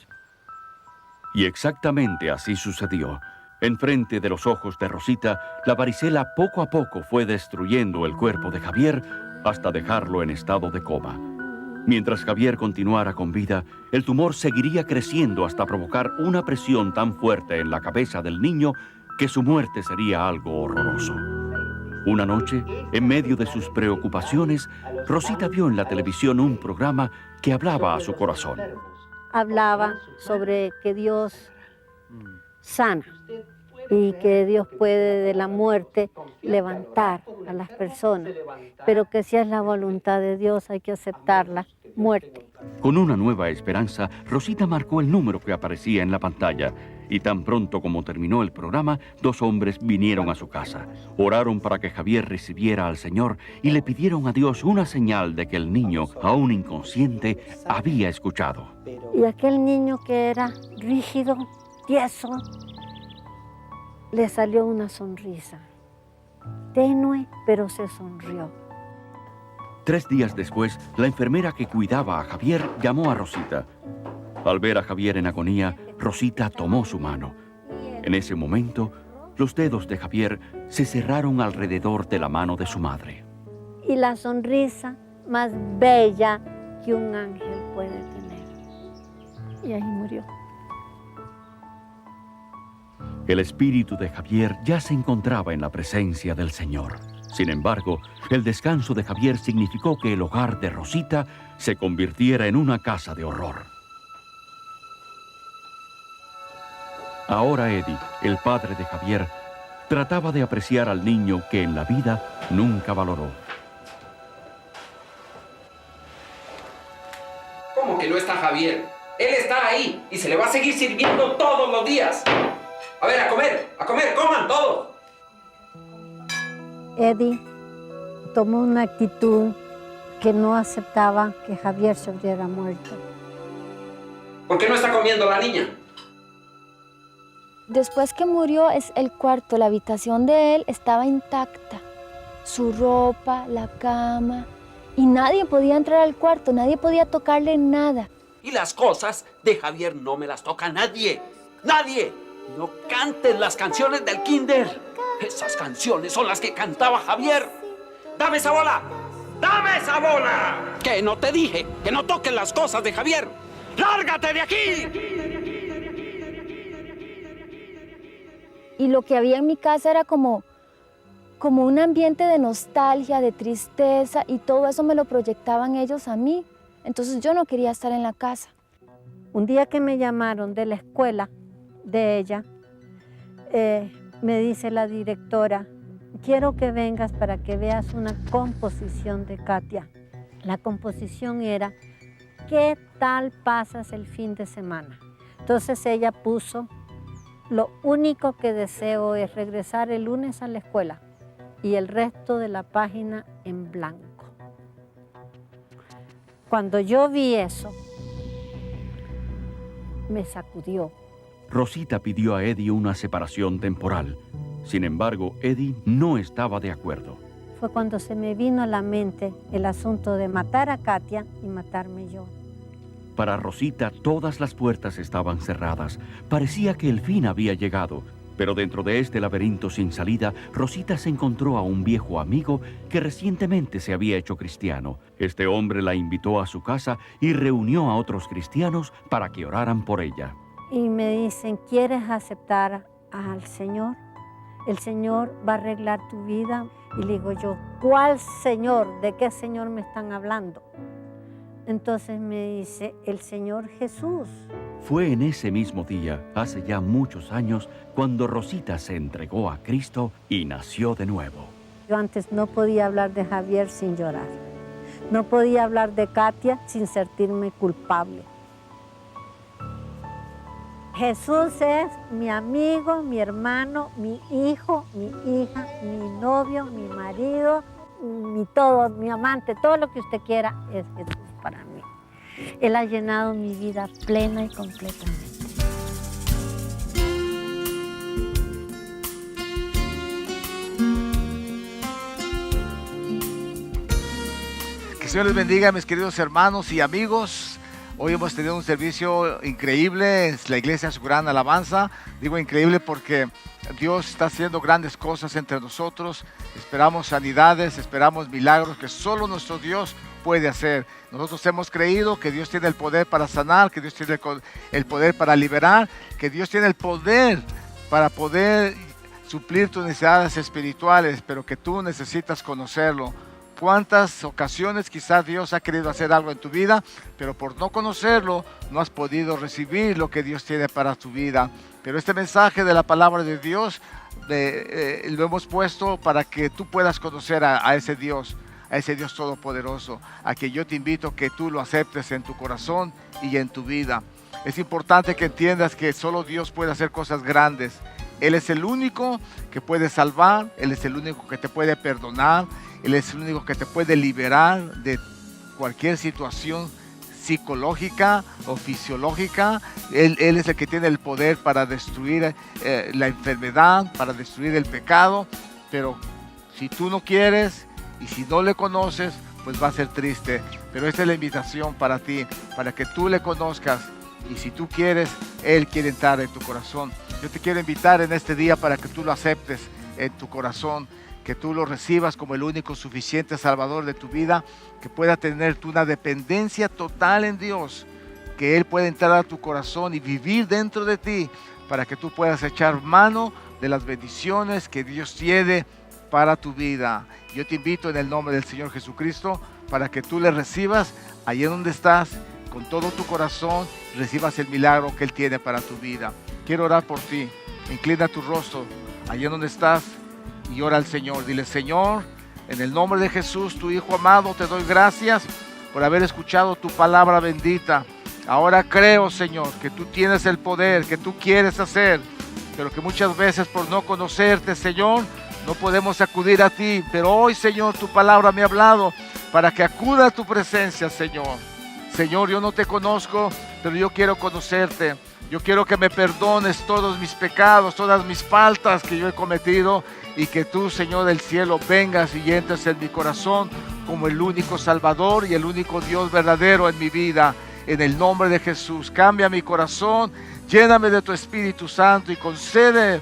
Y exactamente así sucedió. Enfrente de los ojos de Rosita, la varicela poco a poco fue destruyendo el cuerpo de Javier hasta dejarlo en estado de coma. Mientras Javier continuara con vida, el tumor seguiría creciendo hasta provocar una presión tan fuerte en la cabeza del niño que su muerte sería algo horroroso. Una noche, en medio de sus preocupaciones, Rosita vio en la televisión un programa que hablaba a su corazón. Hablaba sobre que Dios sana y que Dios puede de la muerte levantar a las personas, pero que si es la voluntad de Dios hay que aceptar la muerte. Con una nueva esperanza, Rosita marcó el número que aparecía en la pantalla y tan pronto como terminó el programa, 2 hombres vinieron a su casa. Oraron para que Javier recibiera al Señor y le pidieron a Dios una señal de que el niño, aún inconsciente, había escuchado. Y aquel niño que era rígido, tieso, le salió una sonrisa, tenue, pero se sonrió. 3 días después, la enfermera que cuidaba a Javier llamó a Rosita. Al ver a Javier en agonía, Rosita tomó su mano. En ese momento, los dedos de Javier se cerraron alrededor de la mano de su madre. Y la sonrisa más bella que un ángel puede tener. Y ahí murió. El espíritu de Javier ya se encontraba en la presencia del Señor. Sin embargo, el descanso de Javier significó que el hogar de Rosita se convirtiera en una casa de horror. Ahora Eddie, el padre de Javier, trataba de apreciar al niño que en la vida nunca valoró. ¿Cómo que no está Javier? Él está ahí y se le va a seguir sirviendo todos los días. A ver, a comer, coman todos. Eddie tomó una actitud que no aceptaba que Javier se hubiera muerto. ¿Por qué no está comiendo la niña? Después que murió, el cuarto, la habitación de él estaba intacta. Su ropa, la cama. Y nadie podía entrar al cuarto, nadie podía tocarle nada. Y las cosas de Javier no me las toca nadie. ¡Nadie! No cantes las canciones del kinder. Esas canciones son las que cantaba Javier. ¡Dame esa bola! ¡Dame esa bola! Que no te dije que no toques las cosas de Javier. ¡Lárgate de aquí! Y lo que había en mi casa era como un ambiente de nostalgia, de tristeza, y todo eso me lo proyectaban ellos a mí. Entonces yo no quería estar en la casa. Un día que me llamaron de la escuela de ella, me dice la directora, quiero que vengas para que veas una composición de Katia. La composición era, ¿qué tal pasas el fin de semana? Entonces ella puso, lo único que deseo es regresar el lunes a la escuela, y el resto de la página en blanco. Cuando yo vi eso, me sacudió. Rosita pidió a Eddie una separación temporal. Sin embargo, Eddie no estaba de acuerdo. Fue cuando se me vino a la mente el asunto de matar a Katia y matarme yo. Para Rosita, todas las puertas estaban cerradas. Parecía que el fin había llegado. Pero dentro de este laberinto sin salida, Rosita se encontró a un viejo amigo que recientemente se había hecho cristiano. Este hombre la invitó a su casa y reunió a otros cristianos para que oraran por ella. Y me dicen, ¿quieres aceptar al Señor? El Señor va a arreglar tu vida. Y le digo yo, ¿cuál Señor? ¿De qué Señor me están hablando? Entonces me dice, el Señor Jesús. Fue en ese mismo día, hace ya muchos años, cuando Rosita se entregó a Cristo y nació de nuevo. Yo antes no podía hablar de Javier sin llorar. No podía hablar de Katia sin sentirme culpable. Jesús es mi amigo, mi hermano, mi hijo, mi hija, mi novio, mi marido, mi todo, mi amante, todo lo que usted quiera, es Jesús para mí. Él ha llenado mi vida plena y completamente. Que el Señor les bendiga, mis queridos hermanos y amigos. Hoy hemos tenido un servicio increíble en la iglesia Su Gran Alabanza. Digo increíble porque Dios está haciendo grandes cosas entre nosotros. Esperamos sanidades, esperamos milagros que solo nuestro Dios puede hacer. Nosotros hemos creído que Dios tiene el poder para sanar, que Dios tiene el poder para liberar, que Dios tiene el poder para poder suplir tus necesidades espirituales, pero que tú necesitas conocerlo. ¿Cuántas ocasiones quizás Dios ha querido hacer algo en tu vida, pero por no conocerlo no has podido recibir lo que Dios tiene para tu vida? Pero este mensaje de la palabra de Dios lo hemos puesto para que tú puedas conocer a ese Dios todopoderoso, a que yo te invito que tú lo aceptes en tu corazón y en tu vida. Es importante que entiendas que solo Dios puede hacer cosas grandes. Él es el único que puede salvar, Él es el único que te puede perdonar, Él es el único que te puede liberar de cualquier situación psicológica o fisiológica. Él es el que tiene el poder para destruir la enfermedad, para destruir el pecado. Pero si tú no quieres y si no le conoces, pues va a ser triste. Pero esta es la invitación para ti, para que tú le conozcas. Y si tú quieres, Él quiere entrar en tu corazón. Yo te quiero invitar en este día para que tú lo aceptes en tu corazón, que tú lo recibas como el único suficiente Salvador de tu vida, que pueda tener tú una dependencia total en Dios, que Él pueda entrar a tu corazón y vivir dentro de ti, para que tú puedas echar mano de las bendiciones que Dios tiene para tu vida. Yo te invito en el nombre del Señor Jesucristo para que tú le recibas allí donde estás, con todo tu corazón, recibas el milagro que Él tiene para tu vida. Quiero orar por ti. Inclina tu rostro allí donde estás y ora al Señor. Dile: Señor, en el nombre de Jesús, tu Hijo amado, te doy gracias por haber escuchado tu palabra bendita. Ahora creo, Señor, que tú tienes el poder, que tú quieres hacer, pero que muchas veces por no conocerte, Señor, no podemos acudir a ti. Pero hoy, Señor, tu palabra me ha hablado para que acuda a tu presencia, Señor. Señor, yo no te conozco, pero yo quiero conocerte. Yo quiero que me perdones todos mis pecados, todas mis faltas que yo he cometido, y que tú, Señor del cielo, vengas y entres en mi corazón como el único Salvador y el único Dios verdadero en mi vida. En el nombre de Jesús, cambia mi corazón, lléname de tu Espíritu Santo y concede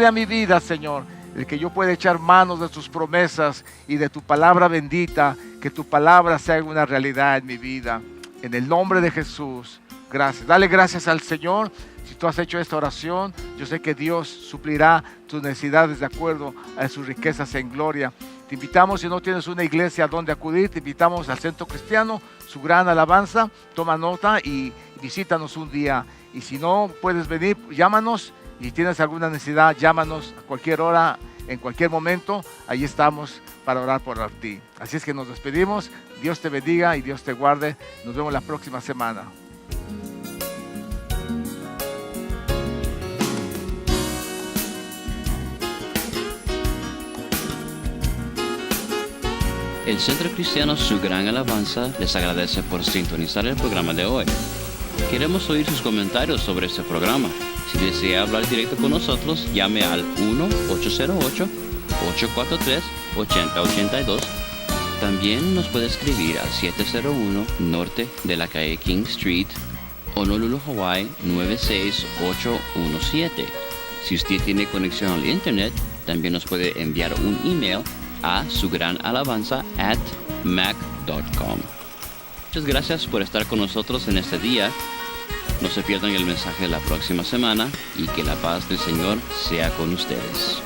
a mi vida, Señor, el que yo pueda echar manos de tus promesas y de tu palabra bendita, que tu palabra sea una realidad en mi vida. En el nombre de Jesús, gracias. Dale gracias al Señor. Si tú has hecho esta oración, yo sé que Dios suplirá tus necesidades de acuerdo a sus riquezas en gloria. Te invitamos, si no tienes una iglesia a donde acudir, te invitamos al Centro Cristiano Su Gran Alabanza. Toma nota y visítanos un día. Y si no puedes venir, llámanos. Y tienes alguna necesidad, llámanos a cualquier hora, en cualquier momento. Ahí estamos para orar por ti. Así es que nos despedimos. Dios te bendiga y Dios te guarde. Nos vemos la próxima semana. El Centro Cristiano Su Gran Alabanza les agradece por sintonizar el programa de hoy. Queremos oír sus comentarios sobre este programa. Si desea hablar directo con nosotros, llame al 1-808-843-8082. También nos puede escribir al 701 Norte de la calle King Street, Honolulu, Hawaii 96817. Si usted tiene conexión al internet, también nos puede enviar un email a sugranalabanza@mac.com. Muchas gracias por estar con nosotros en este día. No se pierdan el mensaje de la próxima semana y que la paz del Señor sea con ustedes.